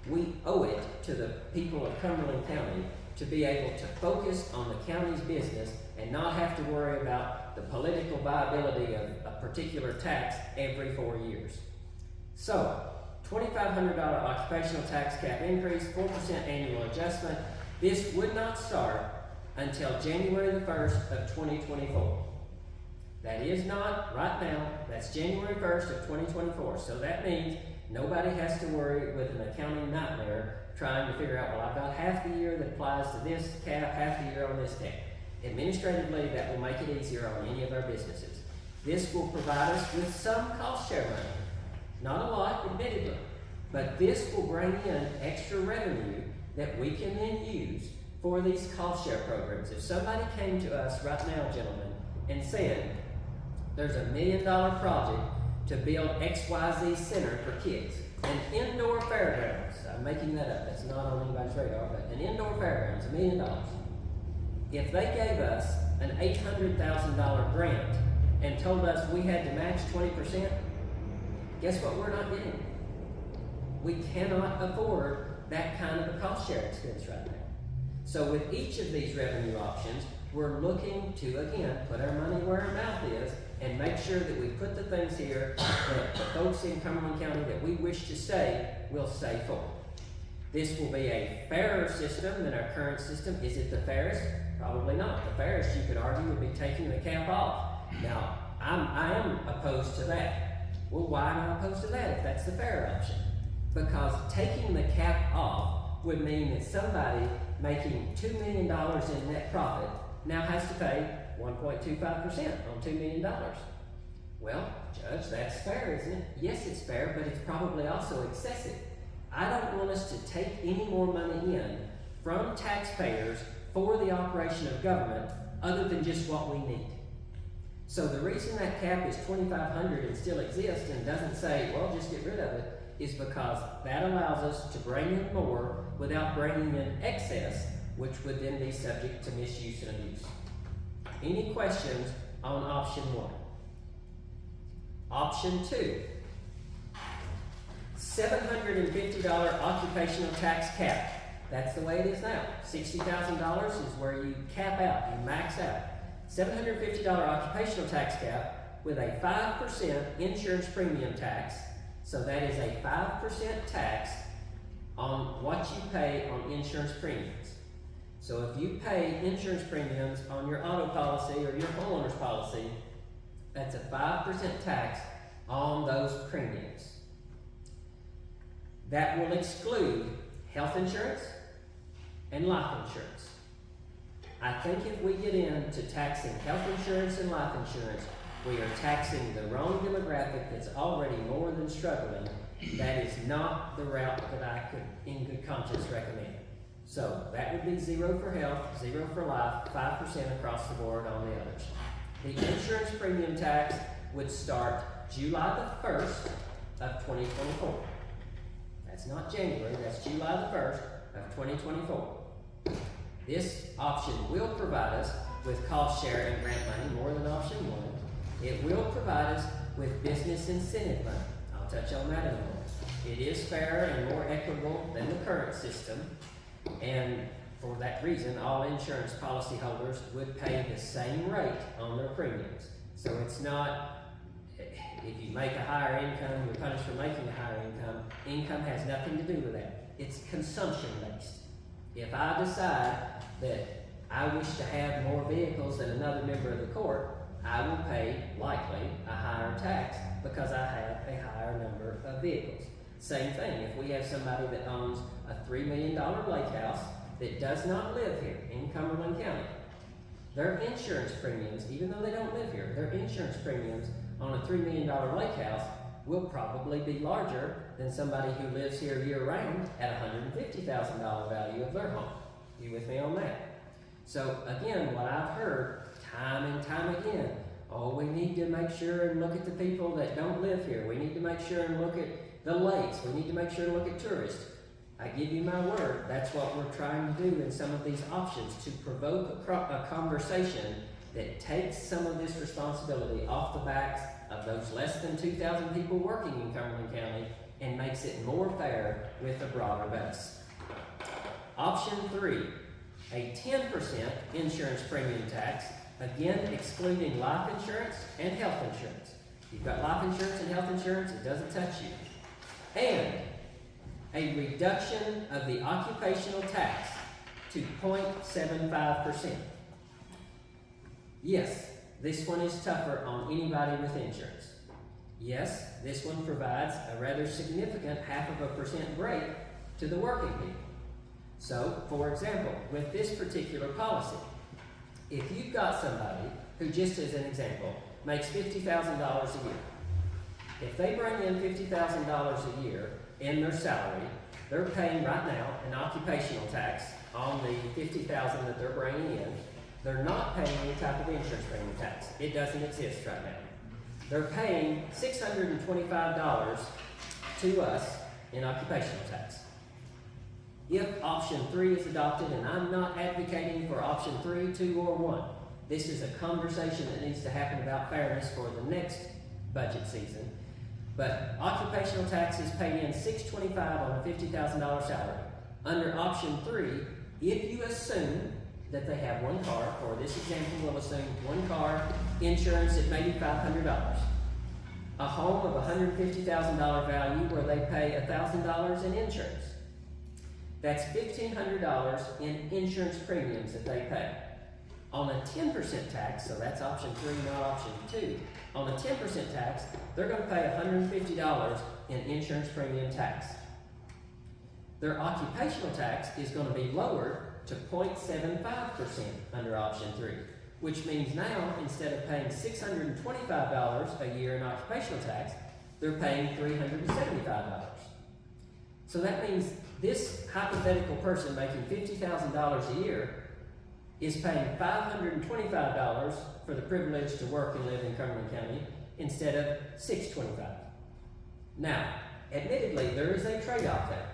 We owe it to the people of Cumberland County to be able to focus on the county's business and not have to worry about the political viability of a particular tax every 4 years. So, $2,500 occupational tax cap increase, 4% annual adjustment. This would not start until January the 1st of 2024. That is not right now, that's January 1st of 2024. So that means nobody has to worry with an accounting nightmare trying to figure out, well, I've got half the year that applies to this cap, half the year on this cap. Administratively, that will make it easier on any of our businesses. This will provide us with some cost share money. Not a lot, admittedly, but this will bring in extra revenue that we can then use for these cost share programs. If somebody came to us right now, gentlemen, and said, there's $1 million project to build XYZ Center for kids, an indoor fairgrounds, I'm making that up, that's not on anybody's radar, but an indoor fairgrounds, $1 million. If they gave us an $800,000 grant and told us we had to match 20%, guess what we're not getting? We cannot afford that kind of a cost share expense right now. So with each of these revenue options, we're looking to, again, put our money where our mouth is and make sure that we put the things here that the folks in Cumberland County that we wish to stay will stay for. This will be a fairer system than our current system. Is it the fairest? Probably not. The fairest, you could argue, would be taking the cap off. Now, I am opposed to that. Well, why am I opposed to that if that's the fair option? Because taking the cap off would mean that somebody making $2 million in net profit now has to pay 1.25% on $2 million. Well, Judge, that's fair, isn't it? Yes, it's fair, but it's probably also excessive. I don't want us to take any more money in from taxpayers for the operation of government other than just what we need. So the reason that cap is $2,500 and still exists and doesn't say, well, just get rid of it, is because that allows us to bring in more without bringing in excess, which would then be subject to misuse and abuse. Any questions on option one? Option two, $750 occupational tax cap. That's the way it is now. $60,000 is where you cap out, you max out. $750 occupational tax cap with a 5% insurance premium tax. So that is a 5% tax on what you pay on insurance premiums. So if you pay insurance premiums on your auto policy or your homeowner's policy, that's a 5% tax on those premiums. That will exclude health insurance and life insurance. I think if we get into taxing health insurance and life insurance, we are taxing the wrong demographic that's already more than struggling. That is not the route that I could, in good conscience, recommend. So that would be 0 for health, 0 for life, 5% across the board on the others. The insurance premium tax would start July the 1st of 2024. That's not January, that's July the 1st of 2024. This option will provide us with cost share and grant money more than option 1. It will provide us with business incentive money. I'll touch on that in a moment. It is fairer and more equitable than the current system, and for that reason, all insurance policyholders would pay the same rate on their premiums. So it's not, if you make a higher income, you're punished for making a higher income. Income has nothing to do with that. It's consumption based. If I decide that I wish to have more vehicles than another member of the court, I will pay, likely, a higher tax because I have a higher number of vehicles. Same thing, if we have somebody that owns a $3 million lake house that does not live here in Cumberland County, their insurance premiums, even though they don't live here, their insurance premiums on a $3 million lake house will probably be larger than somebody who lives here year round at $150,000 value of their home. You with me on that? So again, what I've heard time and time again, oh, we need to make sure and look at the people that don't live here. We need to make sure and look at the lakes. We need to make sure and look at tourists. I give you my word, that's what we're trying to do in some of these options, to provoke a conversation that takes some of this responsibility off the backs of those less than 2,000 people working in Cumberland County and makes it more fair with a broader base. Option 3, a 10% insurance premium tax, again excluding life insurance and health insurance. You've got life insurance and health insurance, it doesn't touch you. And a reduction of the occupational tax to 0.75%. Yes, this one is tougher on anybody with insurance. Yes, this one provides a rather significant 0.5% break to the working people. So, for example, with this particular policy, if you've got somebody who, just as an example, makes $50,000 a year, if they bring in $50,000 a year in their salary, they're paying right now an occupational tax on the $50,000 that they're bringing in. They're not paying any type of insurance premium tax. It doesn't exist right now. They're paying $625 to us in occupational tax. If option 3 is adopted, and I'm not advocating for option 3, 2, or 1, this is a conversation that needs to happen about fairness for the next budget season. But occupational tax is paid in $625 on a $50,000 salary. Under option 3, if you assume that they have one car, for this example, we'll assume one car, insurance at maybe $500. A home of $150,000 value where they pay $1,000 in insurance. That's $1,500 in insurance premiums that they pay. On a 10% tax, so that's option 3, not option 2. On a 10% tax, they're going to pay $150 in insurance premium tax. Their occupational tax is going to be lowered to 0.75% under option 3, which means now, instead of paying $625 a year in occupational tax, they're paying $375. So that means this hypothetical person making $50,000 a year is paying $525 for the privilege to work and live in Cumberland County instead of $625. Now, admittedly, there is a trade-off there.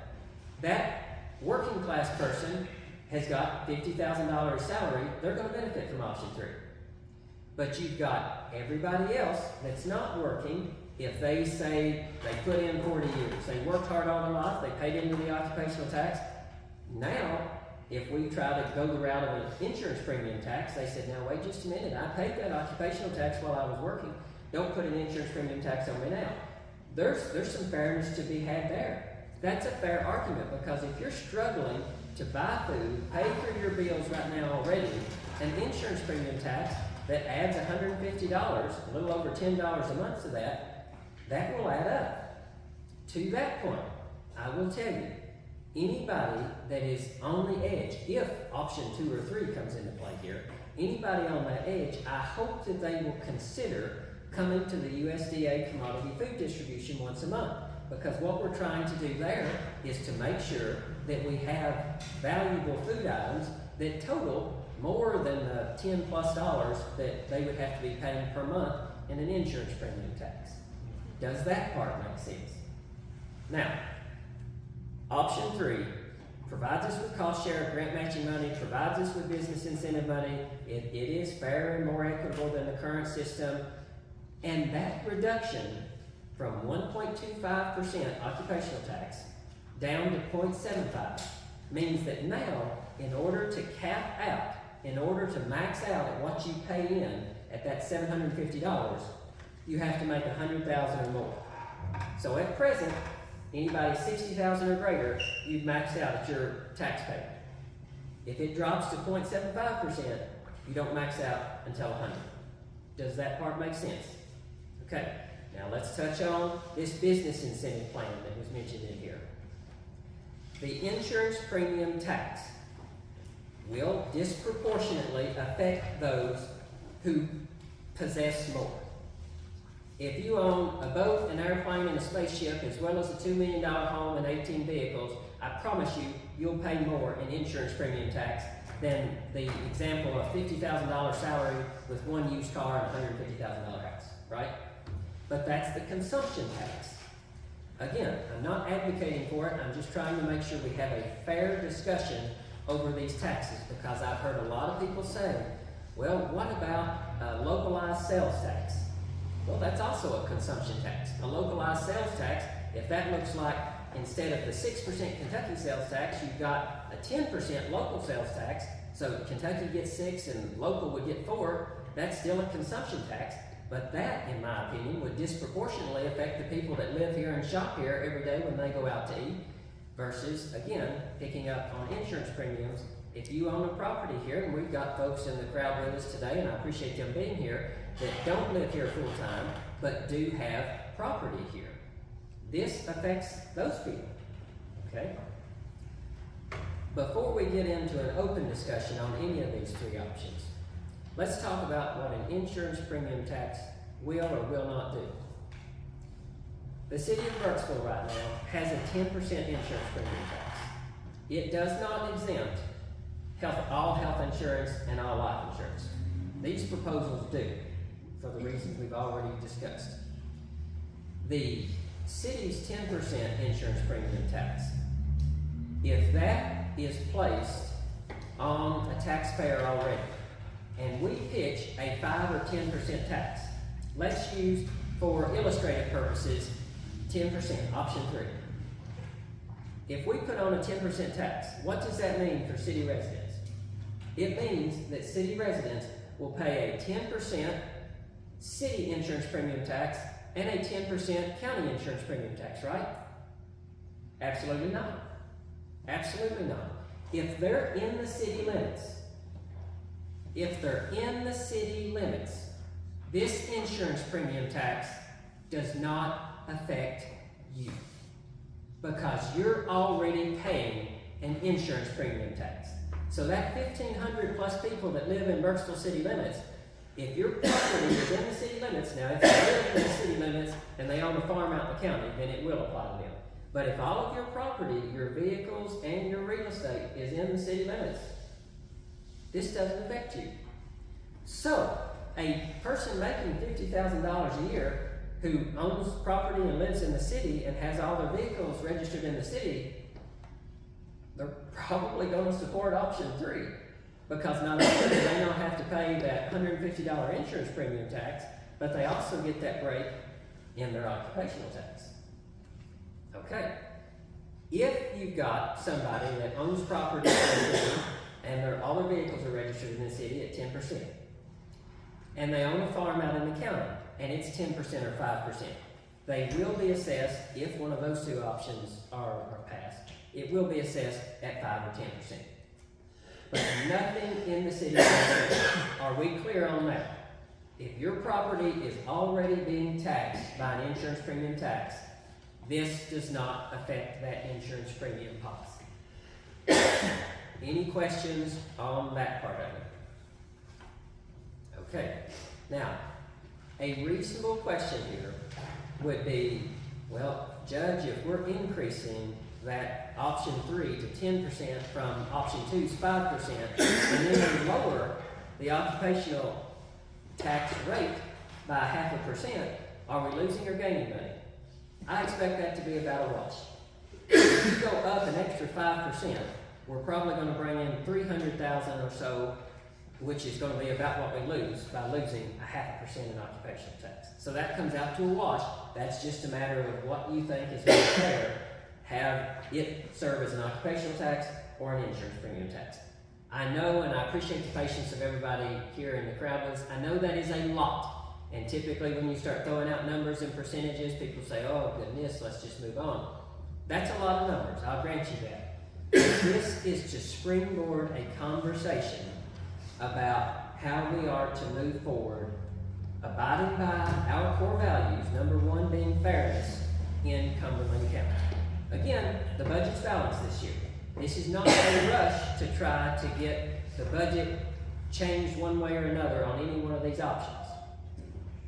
That working class person has got $50,000 salary, they're going to benefit from option 3. But you've got everybody else that's not working. If they say they put in 40 years, they worked hard all their life, they paid into the occupational tax. Now, if we try to go the route of an insurance premium tax, they said, now wait just a minute, I paid that occupational tax while I was working. Don't put an insurance premium tax on me now. There's some fairness to be had there. That's a fair argument, because if you're struggling to buy food, pay for your bills right now already, an insurance premium tax that adds $150, a little over $10 a month to that will add up. To that point, I will tell you, anybody that is on the edge, if option 2 or 3 comes into play here, anybody on that edge, I hope that they will consider coming to the USDA commodity food distribution once a month. Because what we're trying to do there is to make sure that we have valuable food items that total more than the $10+ that they would have to be paying per month in an insurance premium tax. Does that part make sense? Now, option 3 provides us with cost share, grant matching money, provides us with business incentive money. It is fairer and more equitable than the current system. And that reduction from 1.25% occupational tax down to 0.75 means that now, in order to cap out, in order to max out at what you pay in at that $750, you have to make $100,000 or more. So at present, anybody $60,000 or greater, you've maxed out at your tax payment. If it drops to 0.75%, you don't max out until 100. Does that part make sense? Okay, now let's touch on this business incentive plan that was mentioned in here. The insurance premium tax will disproportionately affect those who possess more. If you own a boat, an airplane, and a spaceship, as well as a $2 million home and 18 vehicles, I promise you, you'll pay more in insurance premium tax than the example of $50,000 salary with one used car and $150,000 house, right? But that's the consumption tax. Again, I'm not advocating for it, I'm just trying to make sure we have a fair discussion over these taxes, because I've heard a lot of people say, well, what about a localized sales tax? Well, that's also a consumption tax. A localized sales tax, if that looks like instead of the 6% Kentucky sales tax, you've got a 10% local sales tax, so Kentucky gets 6 and local would get 4, that's still a consumption tax. But that, in my opinion, would disproportionately affect the people that live here and shop here every day when they go out to eat, versus, again, picking up on insurance premiums. If you own a property here, and we've got folks in the crowd with us today, and I appreciate them being here, that don't live here full time, but do have property here. This affects those people, okay? Before we get into an open discussion on any of these 3 options, let's talk about what an insurance premium tax will or will not do. The city of Burkesville right now has a 10% insurance premium tax. It does not exempt all health insurance and all life insurance. These proposals do, for the reasons we've already discussed. The city's 10% insurance premium tax, if that is placed on a taxpayer already, and we pitch a 5 or 10% tax, let's use, for illustrative purposes, 10%, option 3. If we put on a 10% tax, what does that mean for city residents? It means that city residents will pay a 10% city insurance premium tax and a 10% county insurance premium tax, right? Absolutely not. Absolutely not. If they're in the city limits, this insurance premium tax does not affect you, because you're already paying an insurance premium tax. So that 1,500 plus people that live in Burkesville city limits, if your property is in the city limits, now if they live in the city limits and they own a farm out in the county, then it will apply to them. But if all of your property, your vehicles, and your real estate is in the city limits, this doesn't affect you. So, a person making $50,000 a year who owns property and lives in the city and has all their vehicles registered in the city, they're probably going to support option 3, because not only do they not have to pay that $150 insurance premium tax, but they also get that break in their occupational tax. Okay. If you've got somebody that owns property in the city and all their vehicles are registered in the city at 10%, and they own a farm out in the county and it's 10% or 5%, They will be assessed, if one of those two options are passed, it will be assessed at 5 or 10%. But nothing in the city of are we clear on that? If your property is already being taxed by an insurance premium tax, this does not affect that insurance premium policy. Any questions on that part of it? Okay, now, a reasonable question here would be, well, Judge, if we're increasing that option 3 to 10% from option 2's 5%, and then we lower the occupational tax rate by 0.5%, are we losing or gaining money? I expect that to be about a wash. If you go up an extra 5%, we're probably going to bring in $300,000 or so, which is going to be about what we lose by losing 0.5% in occupational tax. So that comes out to a wash. That's just a matter of what you think is more fair. Have it serve as an occupational tax or an insurance premium tax. I know, and I appreciate the patience of everybody here in the crowd with us. I know that is a lot. And typically when you start throwing out numbers and percentages, people say, oh goodness, let's just move on. That's a lot of numbers, I'll grant you that. This is to springboard a conversation about how we are to move forward, abiding by our core values, number one being fairness in Cumberland County. Again, the budget's balanced this year. This is not a rush to try to get the budget changed one way or another on any one of these options.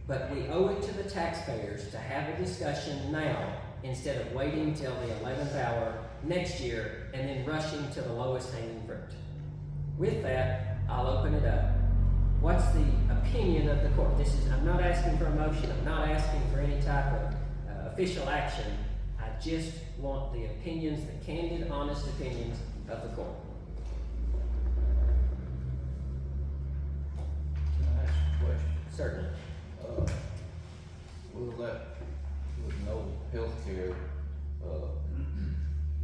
But we owe it to the taxpayers to have a discussion now instead of waiting till the 11th hour next year and then rushing to the lowest hanging fruit. With that, I'll open it up. What's the opinion of the court? I'm not asking for a motion. I'm not asking for any type of official action. I just want the opinions, the candid, honest opinions of the court. Can I ask a question? Certainly. Will that, with no health care,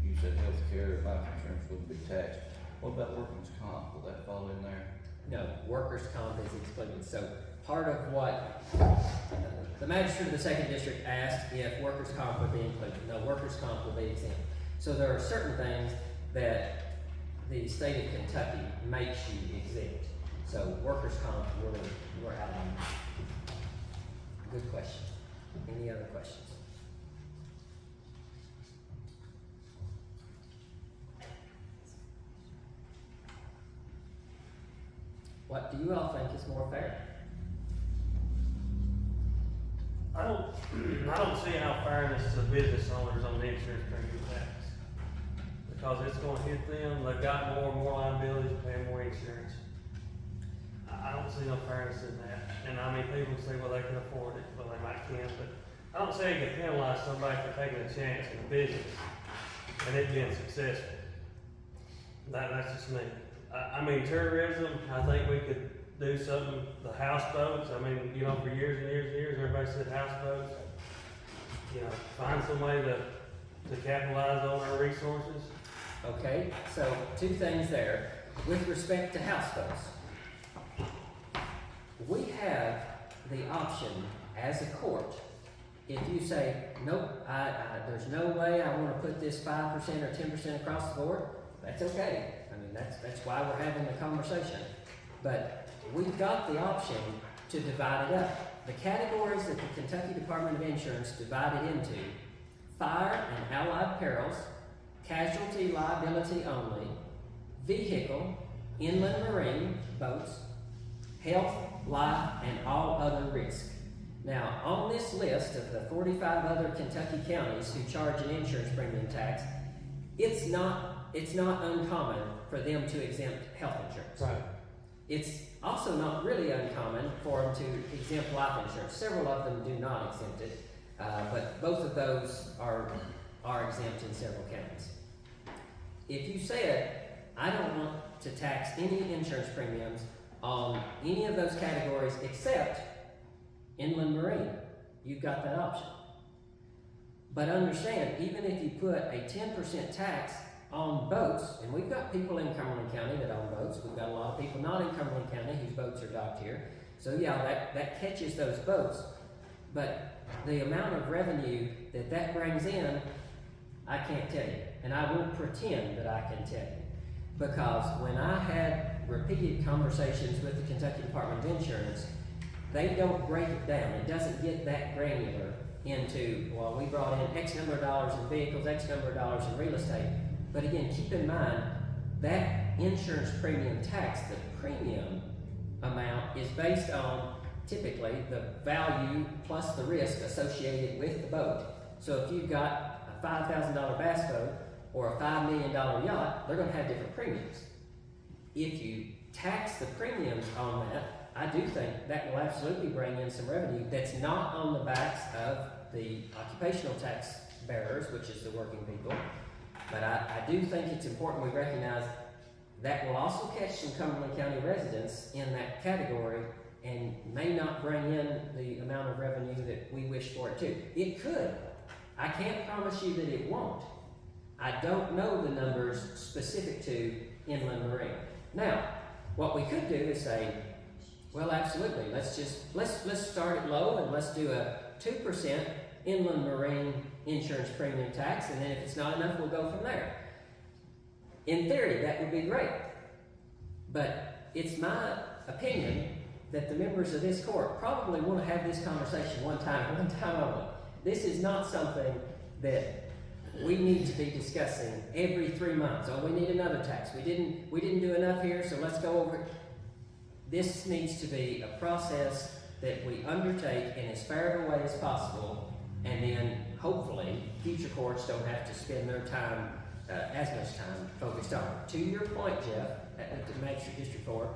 you said health care, life insurance wouldn't be taxed. What about workman's comp? Will that fall in there? No, workers' comp is excluded. So part of what the magistrate of the second district asked if workers' comp would be included. No, workers' comp will be exempt. So there are certain things that the state of Kentucky makes you exempt. So workers' comp, we're out on. Good question. Any other questions? What do you all think is more fair? I don't see how fairness to the business owners on the insurance premium tax. Because it's gonna hit them, they've got more liabilities, paying more insurance. I don't see no fairness in that. And I mean, people say, well, they can afford it, well, they might can, but I don't say you can penalize somebody for taking a chance in a business and it being successful. That's just me. I mean, tourism, I think we could do something, the houseboats, I mean, you know, for years and years and years, everybody said houseboats. You know, find some way to capitalize on our resources. Okay, so two things there. With respect to houseboats, we have the option as a court, if you say, nope, there's no way I want to put this 5% or 10% across the board, that's okay. I mean, that's why we're having the conversation. But we've got the option to divide it up. The categories that the Kentucky Department of Insurance divided into: fire and allied perils, casualty liability only, vehicle, inland marine, boats, health, life, and all other risk. Now, on this list of the 45 other Kentucky counties who charge an insurance premium tax, it's not uncommon for them to exempt health insurance. Right. It's also not really uncommon for them to exempt life insurance. Several of them do not exempt it, but both of those are exempt in several counties. If you said, I don't want to tax any insurance premiums on any of those categories except inland marine, you've got that option. But understand, even if you put a 10% tax on boats, and we've got people in Cumberland County that own boats, we've got a lot of people not in Cumberland County whose boats are docked here, so yeah, that catches those boats. But the amount of revenue that brings in, I can't tell you, and I won't pretend that I can tell you. Because when I had repeated conversations with the Kentucky Department of Insurance, they don't break it down. It doesn't get that granular into, well, we brought in X number of dollars in vehicles, X number of dollars in real estate. But again, keep in mind, that insurance premium tax, the premium amount is based on typically the value plus the risk associated with the boat. So if you've got a $5,000 bass boat or a $5 million yacht, they're going to have different premiums. If you tax the premiums on that, I do think that will absolutely bring in some revenue that's not on the backs of the occupational tax bearers, which is the working people. But I do think it's important we recognize that will also catch some Cumberland County residents in that category and may not bring in the amount of revenue that we wish for it to. It could. I can't promise you that it won't. I don't know the numbers specific to inland marine. Now, what we could do is say, well, absolutely, let's start it low and let's do a 2% inland marine insurance premium tax, and then if it's not enough, we'll go from there. In theory, that would be great. But it's my opinion that the members of this court probably want to have this conversation one time only. This is not something that we need to be discussing every 3 months. Oh, we need another tax. We didn't do enough here, so let's go over it. This needs to be a process that we undertake in as fair of a way as possible, and then hopefully future courts don't have to spend their time, as much time focused on it. To your point, Jeff, at the Magistrate District Court,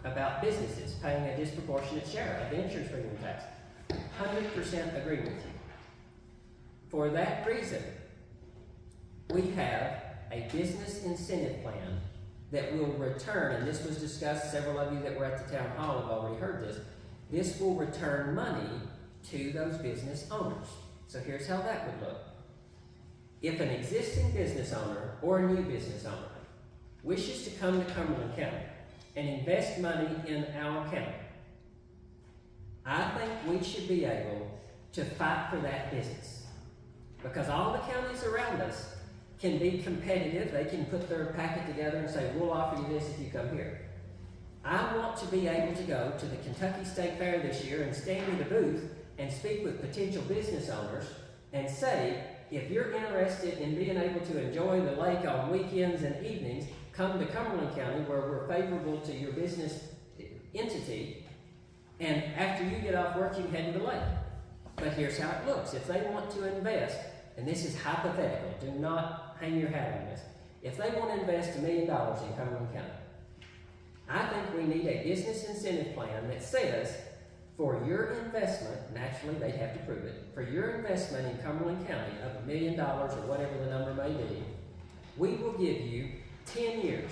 about businesses paying a disproportionate share of the insurance premium tax. 100% agree with you. For that reason, we have a business incentive plan that will return, and this was discussed, several of you that were at the town hall have already heard this, this will return money to those business owners. So here's how that would look. If an existing business owner or a new business owner wishes to come to Cumberland County and invest money in our county, I think we should be able to fight for that business. Because all the counties around us can be competitive. They can put their packet together and say, we'll offer you this if you come here. I want to be able to go to the Kentucky State Fair this year and stand in a booth and speak with potential business owners and say, if you're interested in being able to enjoy the lake on weekends and evenings, come to Cumberland County where we're favorable to your business entity, and after you get off work, you can head to the lake. But here's how it looks. If they want to invest, and this is hypothetical, do not hang your hat on this. If they want to invest $1 million in Cumberland County, I think we need a business incentive plan that says, for your investment, naturally they'd have to prove it, for your investment in Cumberland County of $1 million or whatever the number may be, we will give you 10 years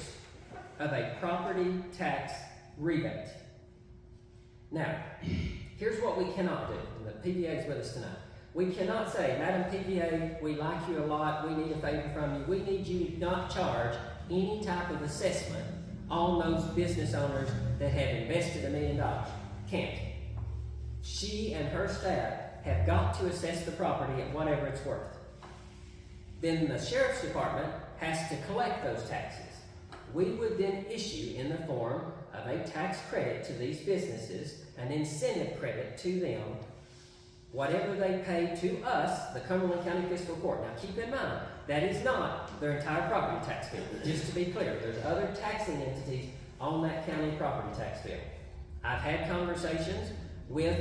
of a property tax rebate. Now, here's what we cannot do, and the PVA is with us tonight. We cannot say, Madam PVA, we like you a lot, we need a favor from you, we need you to not charge any type of assessment on those business owners that have invested $1 million. Can't. She and her staff have got to assess the property at whatever it's worth. Then the Sheriff's Department has to collect those taxes. We would then issue in the form of a tax credit to these businesses, an incentive credit to them, whatever they pay to us, the Cumberland County Fiscal Court. Now keep in mind, that is not their entire property tax bill. Just to be clear, there's other taxing entities on that county property tax bill. I've had conversations with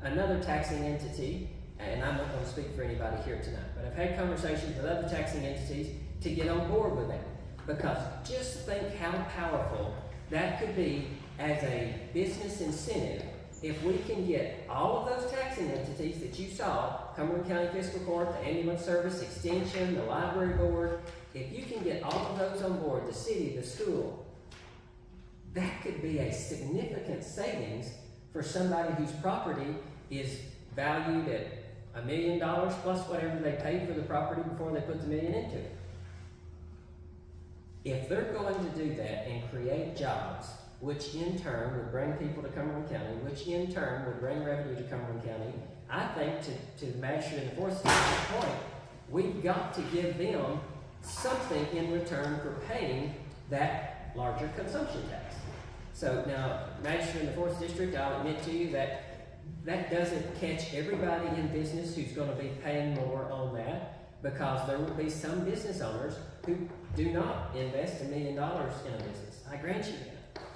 another taxing entity, and I'm not going to speak for anybody here tonight, but I've had conversations with other taxing entities to get on board with that. Because just think how powerful that could be as a business incentive if we can get all of those taxing entities that you saw, Cumberland County Fiscal Court, the Ambulance Service Extension, the Library Board, if you can get all of those on board, the city, the school, that could be a significant savings for somebody whose property is valued at $1 million plus whatever they paid for the property before they put the million into it. If they're going to do that and create jobs which in turn would bring people to Cumberland County, which in turn would bring revenue to Cumberland County. I think to the magistrate and the fourth district's point, we've got to give them something in return for paying that larger consumption tax. So now, magistrate in the fourth district, I'll admit to you that that doesn't catch everybody in business who's gonna be paying more on that, because there will be some business owners who do not invest $1 million in a business. I grant you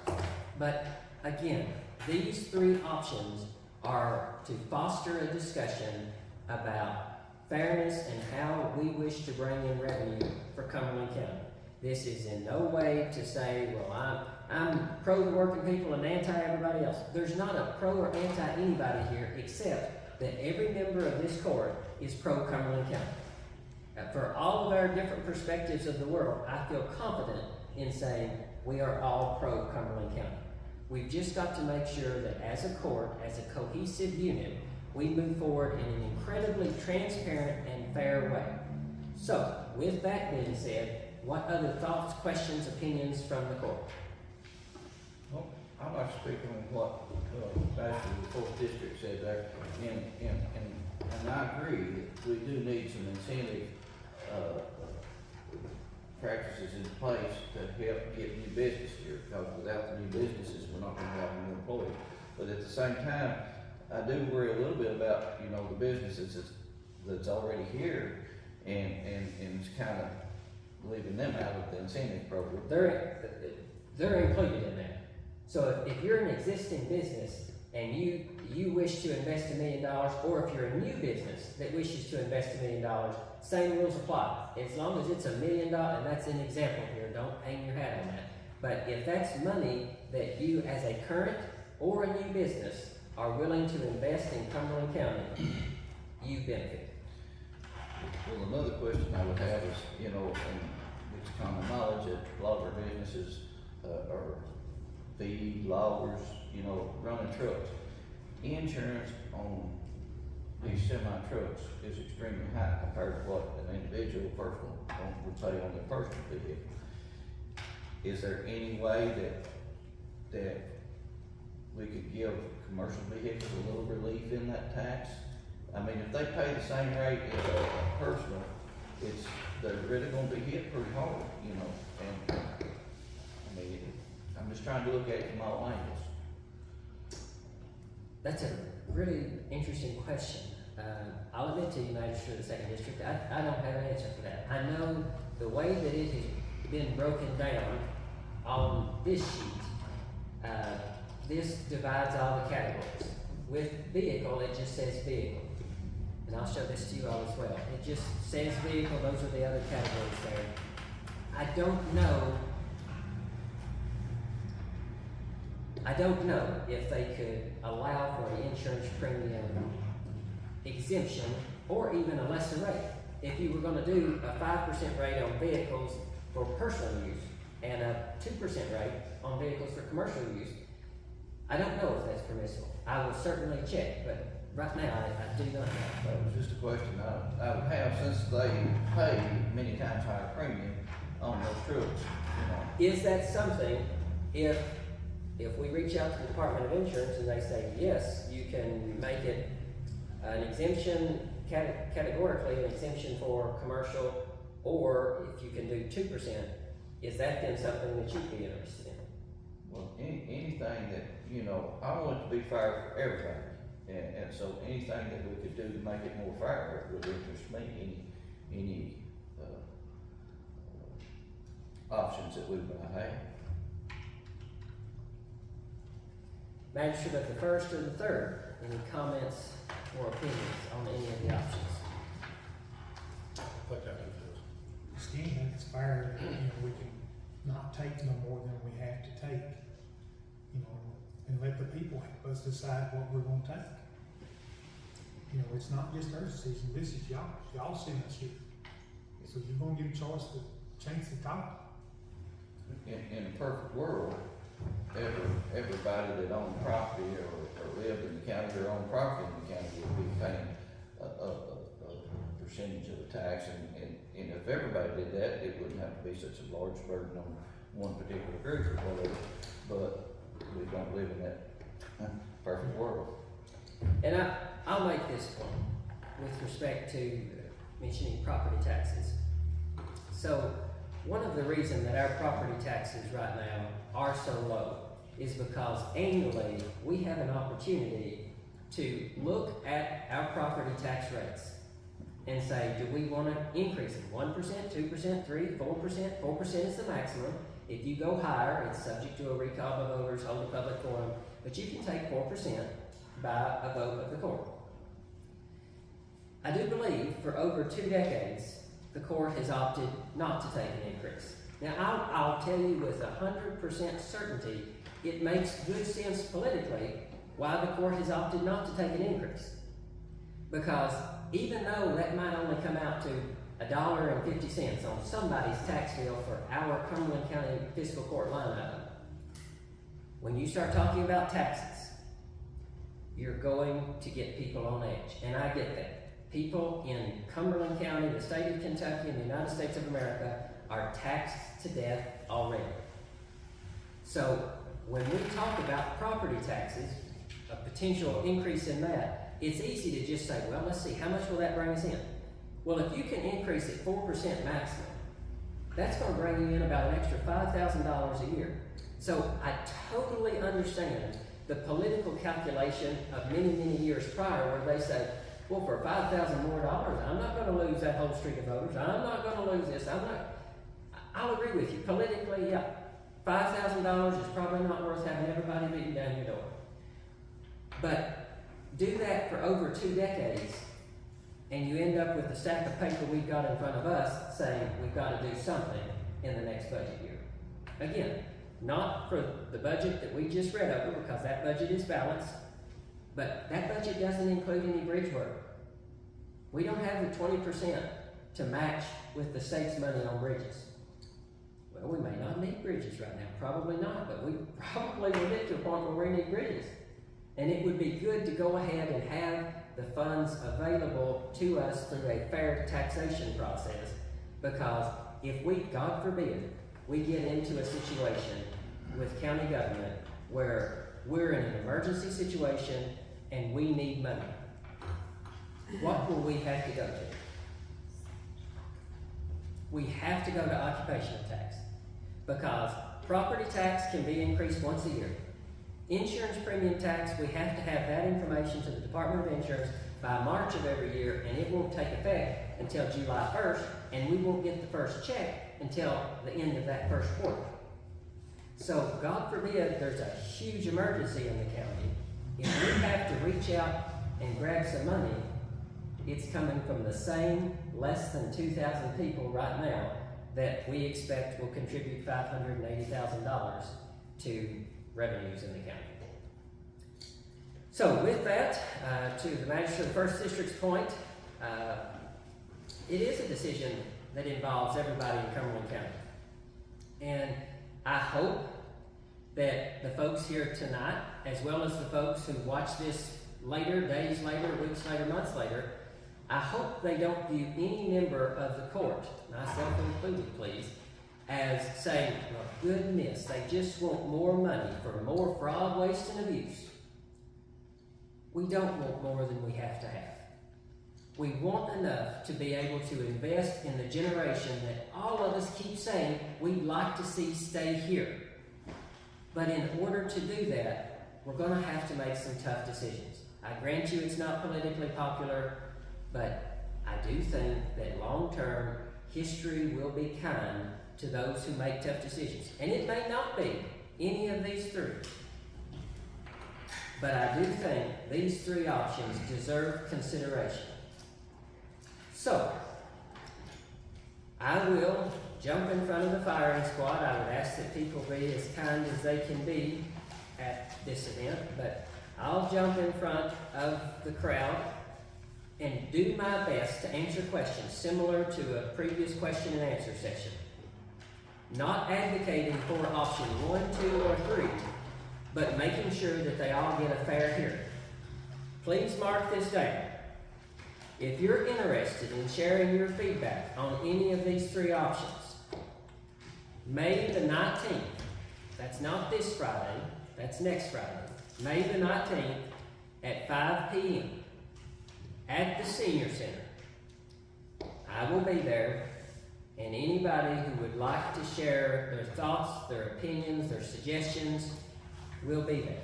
that. But again, these three options are to foster a discussion about fairness and how we wish to bring in revenue for Cumberland County. This is in no way to say, well, I'm pro the working people and anti everybody else. There's not a pro or anti anybody here, except that every member of this court is pro Cumberland County. For all of our different perspectives of the world, I feel confident in saying we are all pro Cumberland County. We've just got to make sure that as a court, as a cohesive unit, we move forward in an incredibly transparent and fair way. So, with that being said, what other thoughts, questions, opinions from the court? Well, I'd like to speak on what, actually the fourth district said there, and I agree that we do need some incentive, practices in place to help get new business here, because without the new businesses, we're not gonna have new employees. But at the same time, I do worry a little bit about, the businesses that's already here, and it's kind of leaving them out of the incentive program. They're included in that. So if you're an existing business and you wish to invest $1 million, or if you're a new business that wishes to invest $1 million, same rules apply. As long as it's $1 million, and that's an example here, don't hang your hat on that. But if that's money that you as a current or a new business are willing to invest in Cumberland County, you benefit. Well, another question I would have is, and it's common knowledge that a lot of our businesses are feed, loggers, running trucks. Insurance on these semi-trucks is extremely high compared to what an individual person would pay on their personal vehicle. Is there any way that we could give commercial vehicles a little relief in that tax? I mean, if they pay the same rate as a personal, they're really gonna be hit pretty hard, and I mean, I'm just trying to look at it from all angles. That's a really interesting question. I'll admit to you, Magistrate of the Second District, I don't have an answer for that. I know the way that it has been broken down on this sheet, this divides all the categories. With vehicle, it just says vehicle. And I'll show this to you all as well. It just says vehicle, those are the other categories there. I don't know if they could allow for an insurance premium exemption or even a lesser rate. If you were gonna do a 5% rate on vehicles for personal use and a 2% rate on vehicles for commercial use, I don't know if that's permissible. I will certainly check, but right now I do not know. That was just a question I would have, since they pay many times higher premium on those trucks, Is that something, if we reach out to the Department of Insurance and they say, yes, you can make it an exemption, categorically an exemption for commercial, or if you can do 2%, is that then something that you'd be interested in? well, anything that, I want it to be fair for everybody. And so anything that we could do to make it more fair would interest me, any options that we might have. Magistrate of the first or the third, any comments or opinions on any of the options? Scheme, I think it's fair that, we can not take no more than we have to take, and let the people help us decide what we're gonna take. It's not just our decision, this is y'all. Y'all send us here. So you're gonna get a choice to change the top. In a perfect world, everybody that owned property or lived in the county or owned property in the county would be paying a percentage of the tax, and if everybody did that, it wouldn't have to be such a large burden on one particular group or whatever. But we don't live in that perfect world. And I'll make this point with respect to mentioning property taxes. So, one of the reasons that our property taxes right now are so low is because annually we have an opportunity to look at our property tax rates and say, do we want to increase it 1%, 2%, 3, 4%? 4% is the maximum. If you go higher, it's subject to a recall of voters, hold a public forum, but you can take 4% by a vote of the court. I do believe for over 2 decades, the court has opted not to take an increase. Now, I'll tell you with 100% certainty, it makes good sense politically why the court has opted not to take an increase. Because even though that might only come out to $1.50 on somebody's tax bill for our Cumberland County Fiscal Court line item, when you start talking about taxes, you're going to get people on edge. And I get that. People in Cumberland County, the state of Kentucky, and the United States of America are taxed to death already. So when we talk about property taxes, a potential increase in that, it's easy to just say, well, let's see, how much will that bring us in? Well, if you can increase it 4% maximum, that's going to bring you in about an extra $5,000 a year. So I totally understand the political calculation of many, many years prior where they say, well, for $5,000 more dollars, I'm not going to lose that whole street of voters. I'm not going to lose this. I'll agree with you. Politically, yeah, $5,000 is probably not worth having everybody beating down your door. But do that for over 2 decades, and you end up with the stack of paper we've got in front of us saying we've got to do something in the next budget year. Again, not for the budget that we just read over, because that budget is balanced, but that budget doesn't include any bridge work. We don't have the 20% to match with the state's money on bridges. Well, we may not need bridges right now, probably not, but we probably will get to a point where we need bridges. And it would be good to go ahead and have the funds available to us through a fair taxation process, because if we, God forbid, we get into a situation with county government where we're in an emergency situation and we need money, what will we have to go to? We have to go to occupational tax, because property tax can be increased once a year. Insurance premium tax, we have to have that information to the Department of Insurance by March of every year, and it won't take effect until July 1st, and we won't get the first check until the end of that first quarter. So, God forbid, there's a huge emergency in the county. If we have to reach out and grab some money, it's coming from the same less than 2,000 people right now that we expect will contribute $580,000 to revenues in the county. So with that, to the Magistrate of the First District's point, it is a decision that involves everybody in Cumberland County. And I hope that the folks here tonight, as well as the folks who watch this later, days later, weeks later, months later, I hope they don't view any member of the court, myself included please, as saying, well, goodness, they just want more money for more fraud, waste, and abuse. We don't want more than we have to have. We want enough to be able to invest in the generation that all of us keep saying we'd like to see stay here. But in order to do that, we're going to have to make some tough decisions. I grant you it's not politically popular, but I do think that long-term history will be kind to those who make tough decisions. And it may not be any of these three. But I do think these three options deserve consideration. So, I will jump in front of the firing squad. I would ask that people be as kind as they can be at this event, but I'll jump in front of the crowd and do my best to answer questions similar to a previous question and answer session. Not advocating for option 1, 2, or 3, but making sure that they all get a fair hearing. Please mark this down. If you're interested in sharing your feedback on any of these three options, May the 19th, that's not this Friday, That's next Friday, May the 19th at 5 p.m. at the Senior Center. I will be there, and anybody who would like to share their thoughts, their opinions, their suggestions will be there.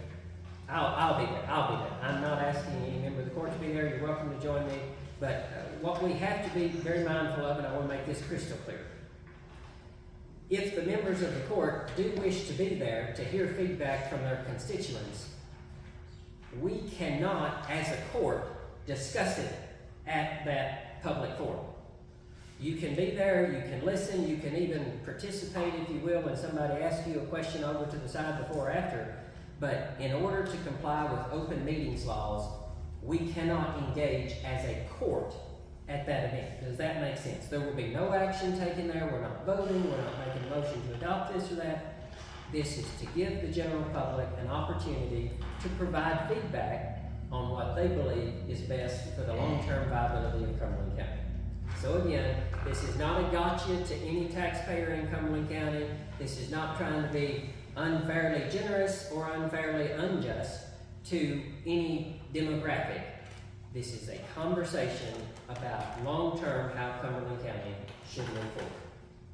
I'll be there. I'm not asking any member of the court to be there. You're welcome to join me. But what we have to be very mindful of, and I want to make this crystal clear. If the members of the court do wish to be there to hear feedback from their constituents, we cannot, as a court, discuss it at that public forum. You can be there, you can listen, you can even participate, if you will, when somebody asks you a question over to the side before or after. But in order to comply with open meetings laws, we cannot engage as a court at that event. Does that make sense? There will be no action taken there. We're not voting. We're not making a motion to adopt this or that. This is to give the general public an opportunity to provide feedback on what they believe is best for the long-term viability of Cumberland County. So again, this is not a gotcha to any taxpayer in Cumberland County. This is not trying to be unfairly generous or unfairly unjust to any demographic. This is a conversation about long-term how Cumberland County should move forward.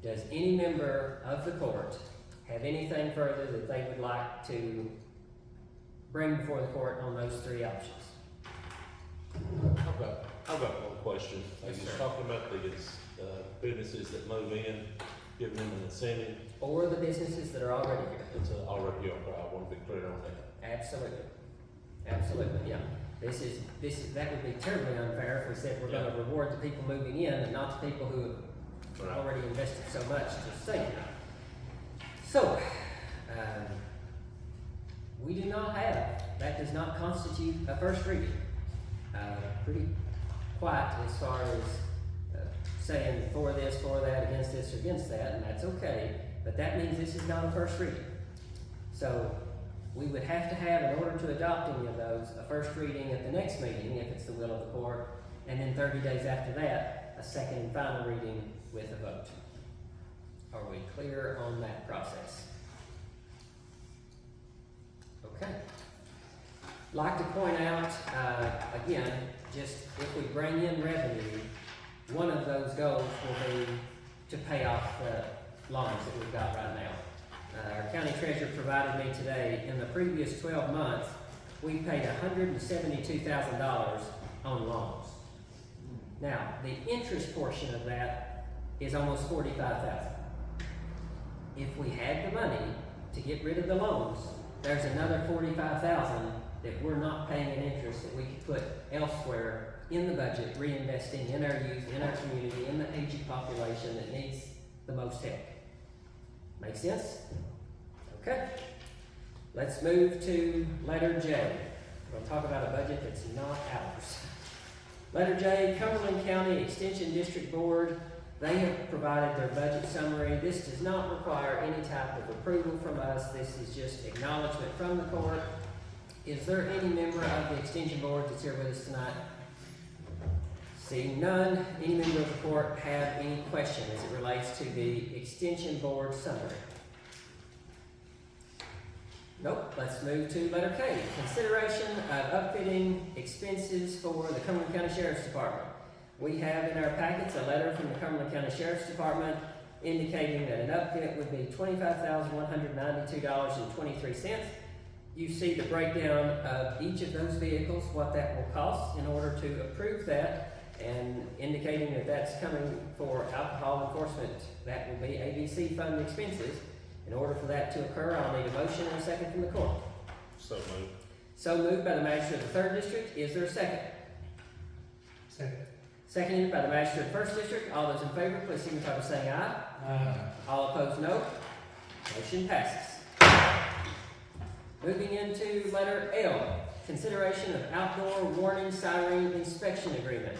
Does any member of the court have anything further that they would like to bring before the court on those three options? I've got one question. I was talking about these businesses that move in, giving them an incentive. Or the businesses that are already here? It's already here, but I want to be clear on that. Absolutely. Absolutely, yeah. That would be terribly unfair if we said we're gonna reward the people moving in and not the people who have already invested so much to stay here. So, we do not have, that does not constitute a first reading. Pretty quiet as far as saying for this, for that, against this, or against that, and that's okay, but that means this is not a first reading. So, we would have to have, in order to adopt any of those, a first reading at the next meeting, if it's the will of the court, and then 30 days after that, a second and final reading with a vote. Are we clear on that process? Okay. Like to point out, again, just if we bring in revenue, one of those goals will be to pay off the loans that we've got right now. Our county treasurer provided me today, in the previous 12 months, we paid $172,000 on loans. Now, the interest portion of that is almost $45,000. If we had the money to get rid of the loans, there's another $45,000 that we're not paying in interest that we could put elsewhere in the budget, reinvesting in our youth, in our community, in the aging population that needs the most help. Make sense? Okay. Let's move to letter J. We'll talk about a budget that's not ours. Letter J, Cumberland County Extension District Board. They have provided their budget summary. This does not require any type of approval from us. This is just acknowledgement from the court. Is there any member of the Extension Board that's here with us tonight? Seeing none, any member of the court have any question as it relates to the Extension Board summary? Nope. Let's move to letter K. Consideration of upfitting expenses for the Cumberland County Sheriff's Department. We have in our packets a letter from the Cumberland County Sheriff's Department indicating that an upfit would be $25,192.23. You see the breakdown of each of those vehicles, what that will cost in order to approve that, and indicating that that's coming for alcohol enforcement. That will be ABC fund expenses. In order for that to occur, I'll need a motion and a second from the court. So moved. So moved by the magistrate of the 3rd District. Is there a second? Second. Seconded by the magistrate of the 1st District. All those in favor, please signify by saying aye. Aye. All opposed, no. Motion passes. Moving into letter L, consideration of outdoor warning siren inspection agreement.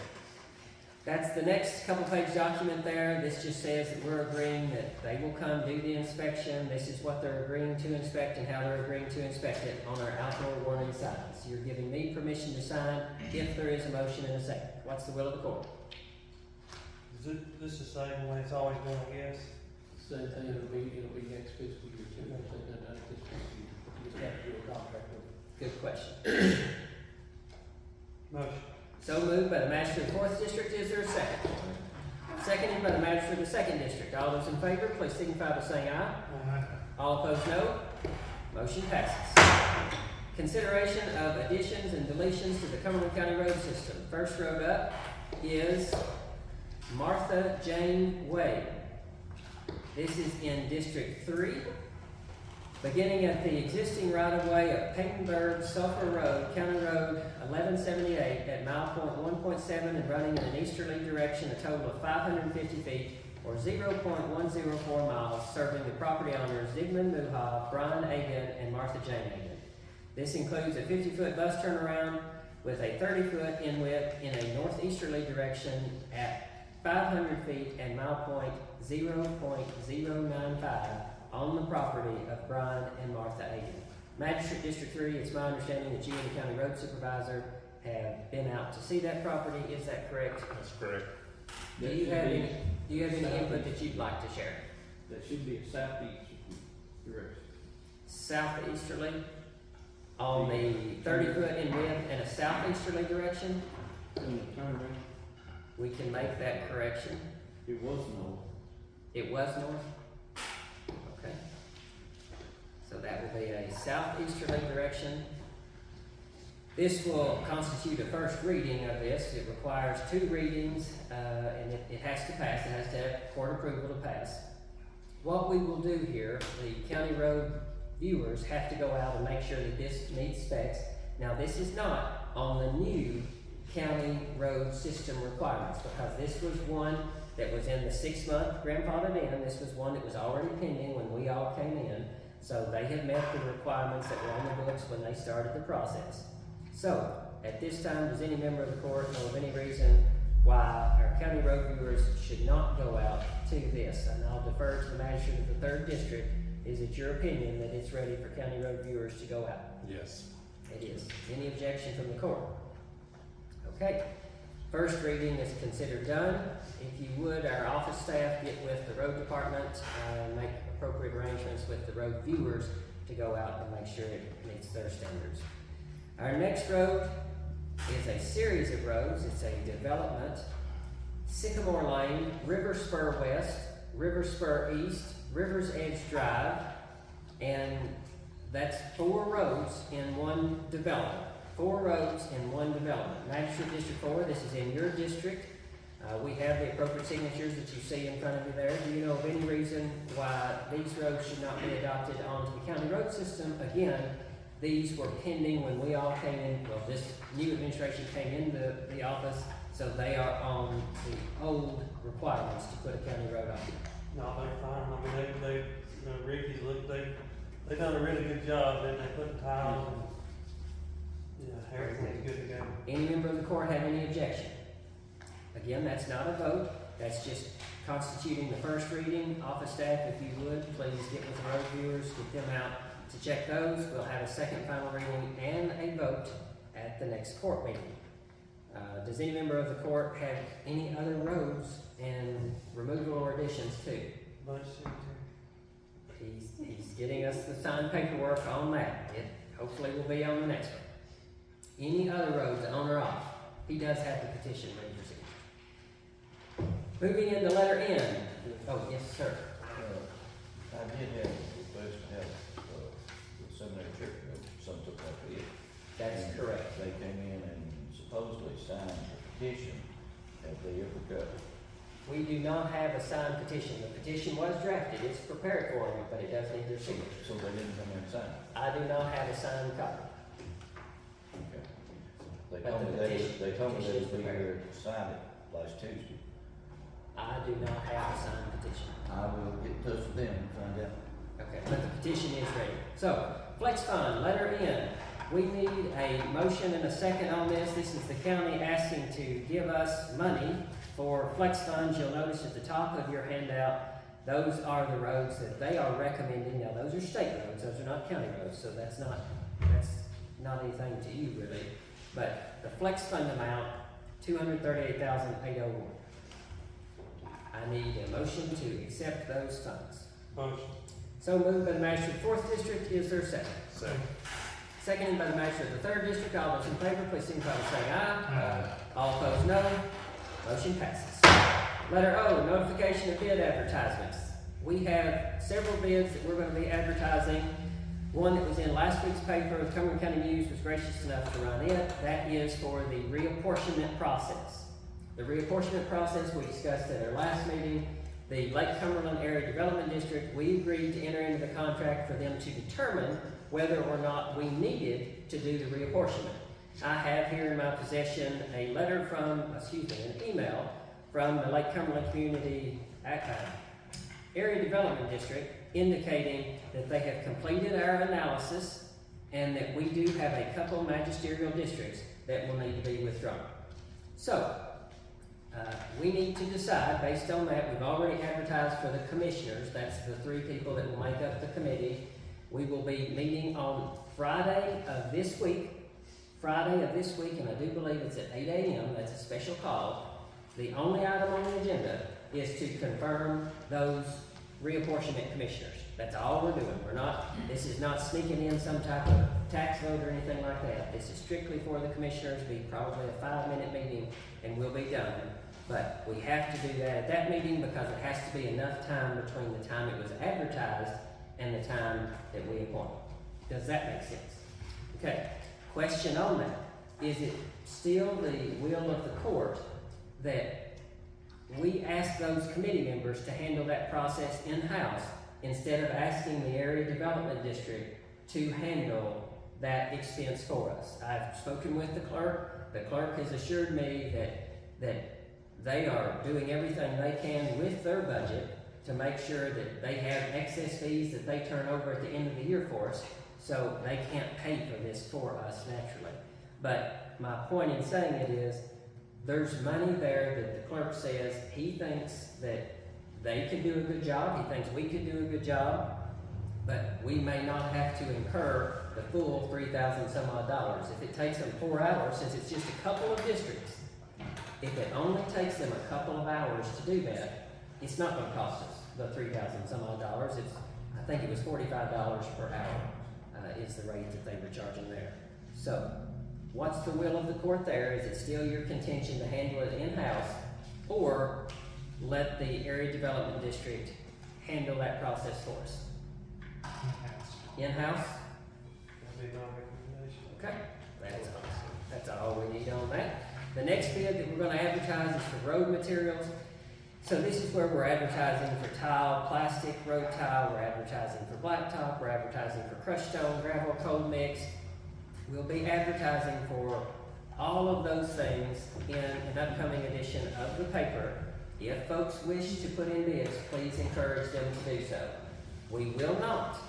That's the next couple page document there. This just says that we're agreeing that they will come do the inspection. This is what they're agreeing to inspect and how they're agreeing to inspect it on our outdoor warning signs. You're giving me permission to sign if there is a motion in a second. What's the will of the court? Is this the same way it's always been, I guess? Same thing, it'll be next fiscal year too. Once they've done that this fiscal year. You would have to do a contract with. Good question. Motion. So moved by the Magistrate of the 4th District, is there a second? Seconded by the Magistrate of the 2nd District. All those in favor, please signify by saying aye. All opposed, no. Motion passes. Consideration of additions and deletions to the Cumberland County road system. First road up is Martha Jane Way. This is in District 3. Beginning at the existing right-of-way of Paytonburg, Sulphur Road, County Road 1178 at mile point 1.7 and running in an easterly direction, a total of 550 feet or 0.104 miles, serving the property owners Zygmunt Muha, Brian Agan, and Martha Jane Agan. This includes a 50-foot bus turnaround with a 30-foot in width in a northeasterly direction at 500 feet and mile point 0.095 on the property of Brian and Martha Agan. Magistrate District 3, it's my understanding that you and the county road supervisor have been out to see that property. Is that correct? That's correct. Do you have any input that you'd like to share? That should be a southeast direction. Southeasterly on the 30-foot in width and a southeasterly direction? We can make that correction. It was north. It was north? Okay. So that will be a southeasterly direction. This will constitute a first reading of this. It requires 2 readings, and it has to pass. It has to have court approval to pass. What we will do here, the county road viewers have to go out and make sure that this meets specs. Now, this is not on the new county road system requirements, because this was one that was in the 6-month grandfathered in. This was one that was already pending when we all came in. So they have met the requirements that were on the books when they started the process. So, at this time, does any member of the court know of any reason why our county road viewers should not go out to this? And I'll defer to the magistrate of the 3rd District. Is it your opinion that it's ready for county road viewers to go out? Yes. It is. Any objection from the court? Okay. First reading is considered done. If you would, our office staff get with the road department and make appropriate arrangements with the road viewers to go out and make sure it meets their standards. Our next road is a series of roads. It's a development. Sycamore Lane, River Spur West, River Spur East, River's Edge Drive, and that's 4 roads in one development. 4 roads in one development. Magistrate District 4, this is in your district. We have the appropriate signatures that you see in front of you there. Do you know of any reason why these roads should not be adopted onto the county road system? Again, these were pending when we all came in. Well, this new administration came into the office, so they are on the old requirements to put a county road on. No, they're fine. I mean, they, you know, Ricky's looked, they done a really good job, and they put tiles and, yeah, everything's good to go. Any member of the court have any objection? Again, that's not a vote. That's just constituting the first reading. Office staff, if you would, please get with the road viewers, get them out to check those. We'll have a second final reading and a vote at the next court meeting. Does any member of the court have any other roads and removal or additions to? He's getting us the signed paperwork on that. It hopefully will be on the next one. Any other roads on or off? He does have the petition ready for signature. Moving into letter N. Oh, yes, sir. I did have a request to have the seminary church, some took like it. That's And correct. They came in and supposedly signed the petition. Have they ever got it? We do not have a signed petition. The petition was drafted. It's prepared for them, but it does need their signature. So they didn't come in and sign it? I do not have a signed copy. Okay. They But told the me petition- they told me petition is they'd be prepared. here to sign it last Tuesday. I do not have a signed petition. I will get in touch with them and find out. Okay, but the petition is ready. So, Flex Fund, letter N. We need a motion and a second on this. This is the county asking to give us money for Flex Funds. You'll notice at the top of your handout, those are the roads that they are recommending. Now, those are state roads. Those are not county roads, so that's not anything to you really. But the Flex Fund amount, $238,801. I need a motion to accept those funds. Motion. So moved by the Magistrate of the 4th District. Is there a second? Second. Seconded by the Magistrate of the 3rd District. All those in favor, please signify by saying aye. Aye. All opposed, no. Motion passes. Letter O, notification of bid advertisements. We have several bids that we're going to be advertising. One that was in last week's paper, the Cumberland County News was gracious enough to run it. That is for the reapportionment process. The reapportionment process we discussed at our last meeting. The Lake Cumberland Area Development District, we agreed to enter into the contract for them to determine whether or not we needed to do the reapportionment. I have here in my possession a letter from, an email from the Lake Cumberland Community Area Development District indicating that they have completed our analysis and that we do have a couple magisterial districts that will need to be withdrawn. So, we need to decide based on that. We've already advertised for the commissioners. That's the 3 people that will make up the committee. We will be meeting on Friday of this week, and I do believe it's at 8 a.m. That's a special call. The only item on the agenda is to confirm those reapportionment commissioners. That's all we're doing. This is not sneaking in some type of tax vote or anything like that. This is strictly for the commissioners. It'll be probably a 5-minute meeting and we'll be done. But we have to do that at that meeting because it has to be enough time between the time it was advertised and the time that we appoint. Does that make sense? Okay. Question on that. Is it still the will of the court that we ask those committee members to handle that process in-house instead of asking the Area Development District to handle that expense for us? I've spoken with the clerk. The clerk has assured me that they are doing everything they can with their budget to make sure that they have excess fees that they turn over at the end of the year for us, so they can't pay for this for us naturally. But my point in saying it is, there's money there that the clerk says he thinks that they could do a good job, he thinks we could do a good job, but we may not have to incur the full $3,000 some odd dollars. If it takes them 4 hours, since it's just a couple of districts, if it only takes them a couple of hours to do that, it's not going to cost us the $3,000 some odd dollars. I think it was $45 per hour is the rate that they were charging there. So, what's the will of the court there? Is it still your contention to handle it in-house, or let the Area Development District handle that process for us? In-house? That'd be my recommendation. Okay, that's all we need on that. The next bid that we're going to advertise is for road materials. So this is where we're advertising for tile, plastic, road tile, we're advertising for blacktop, we're advertising for crushed stone, gravel, cold mix. We'll be advertising for all of those things in an upcoming edition of the paper. If folks wish to put in bids, please encourage them to do so. We will not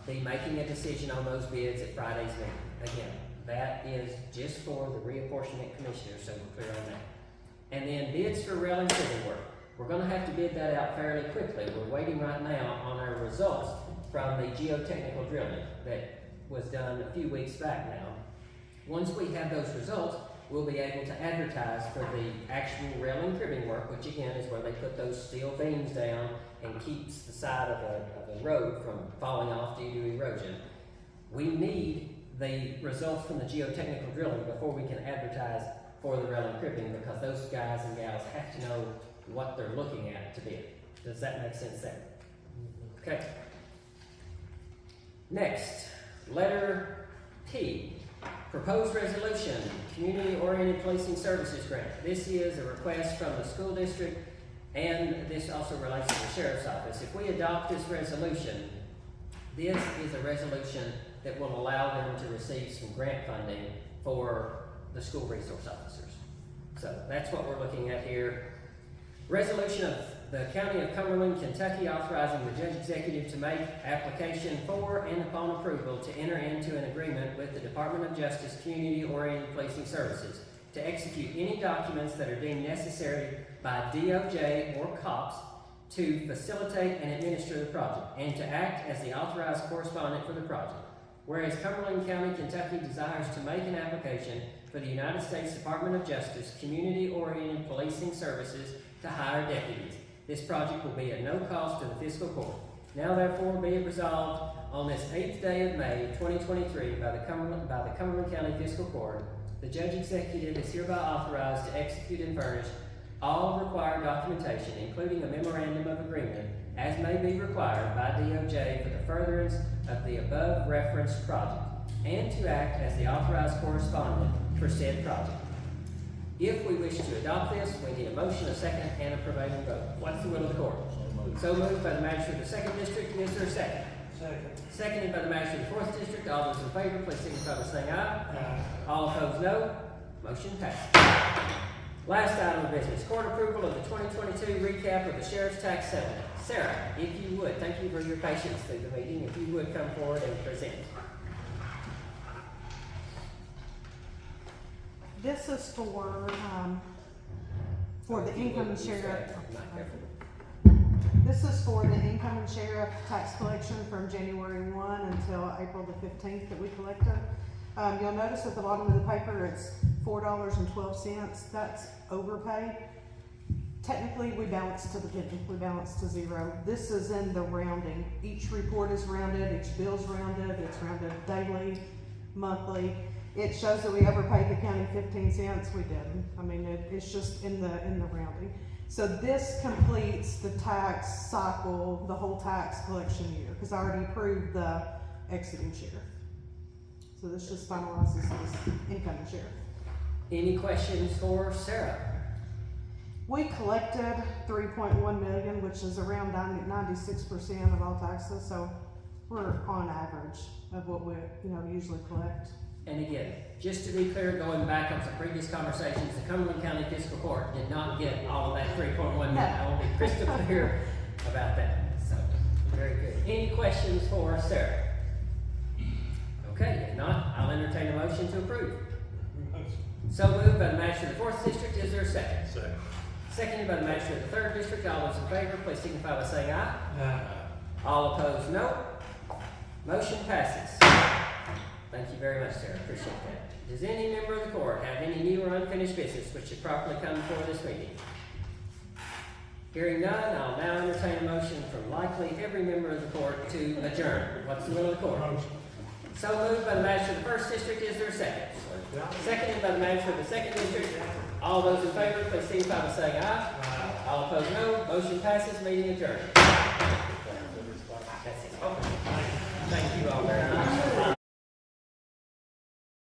be making a decision on those bids at Friday's meeting. Again, that is just for the reapportionment commissioners, so we're clear on that. And then bids for rail and cribbing work. We're going to have to bid that out fairly quickly. We're waiting right now on our results from the geotechnical drilling that was done a few weeks back now. Once we have those results, we'll be able to advertise for the actual rail and cribbing work, which again is where they put those steel beams down and keeps the side of a road from falling off due to erosion. We need the results from the geotechnical drilling before we can advertise for the rail and cribbing, because those guys and gals have to know what they're looking at to bid. Does that make sense there? Okay. Next, letter P, proposed resolution, community-oriented policing services grant. This is a request from the school district, and this also relates to the sheriff's office. If we adopt this resolution, this is a resolution that will allow them to receive some grant funding for the school resource officers. So that's what we're looking at here. Resolution of the County of Cumberland, Kentucky, authorizing the judge executive to make application for and upon approval to enter into an agreement with the Department of Justice Community-Oriented Policing Services to execute any documents that are deemed necessary by DOJ or COPS to facilitate and administer the project, and to act as the authorized correspondent for the project. Whereas Cumberland County, Kentucky desires to make an application for the United States Department of Justice Community-Oriented Policing Services to hire deputies. This project will be at no cost to the Fiscal Court. Now therefore be it resolved on this 8th day of May, 2023, by the Cumberland County Fiscal Court, the Judge Executive is hereby authorized to execute and furnish all required documentation, including a memorandum of agreement, as may be required by DOJ for the furtherance of the above referenced project, and to act as the authorized correspondent for said project. If we wish to adopt this, we need a motion, a second, and a prevailing vote. What's the will of the court? So moved by the magistrate of the 2nd District. Is there a second? Second. Seconded by the magistrate of the 4th District. All those in favor, please signify by saying aye. Aye. All opposed, no. Motion passes. Last item of business, court approval of the 2022 recap of the sheriff's tax settlement. Sarah, if you would, thank you for your patience through the meeting. If you would come forward and present. This is for the income and sheriff. This is for the income and sheriff tax collection from January 1 until April the 15th that we collected. You'll notice at the bottom of the paper, it's $4.12. That's overpay. Technically, we balance to the penny. We balance to zero. This is in the rounding. Each report is rounded. Each bill's rounded. It's rounded daily, monthly. It shows that we overpaid the county 15 cents. We didn't. I mean, it's just in the rounding. So this completes the tax cycle, the whole tax collection year, because I already approved the exiting sheriff. So this just finalizes this incoming sheriff. Any questions for Sarah? We collected 3.1 million, which is around 96% of all taxes. So we're on average of what we usually collect. And again, just to be clear, going back on some previous conversations, the Cumberland County Fiscal Court did not get all of that 3.1 million. I want to be crystal clear about that. So, very good. Any questions for Sarah? Okay, if not, I'll entertain a motion to approve. So moved by the magistrate of the 4th District. Is there a second? Second. Seconded by the magistrate of the 3rd District. All those in favor, please signify by saying aye. Aye. All opposed, no. Motion passes. Thank you very much, Sarah. Appreciate that. Does any member of the court have any new or unfinished business which should properly come before this meeting? Hearing none, I'll now entertain a motion from likely every member of the court to adjourn. What's the will of the court? So moved by the magistrate of the 1st District. Is there a second? Seconded by the magistrate of the 2nd District. All those in favor, please signify by saying aye. All opposed, no. Motion passes. Meeting adjourned. That's it. Thank you all very much.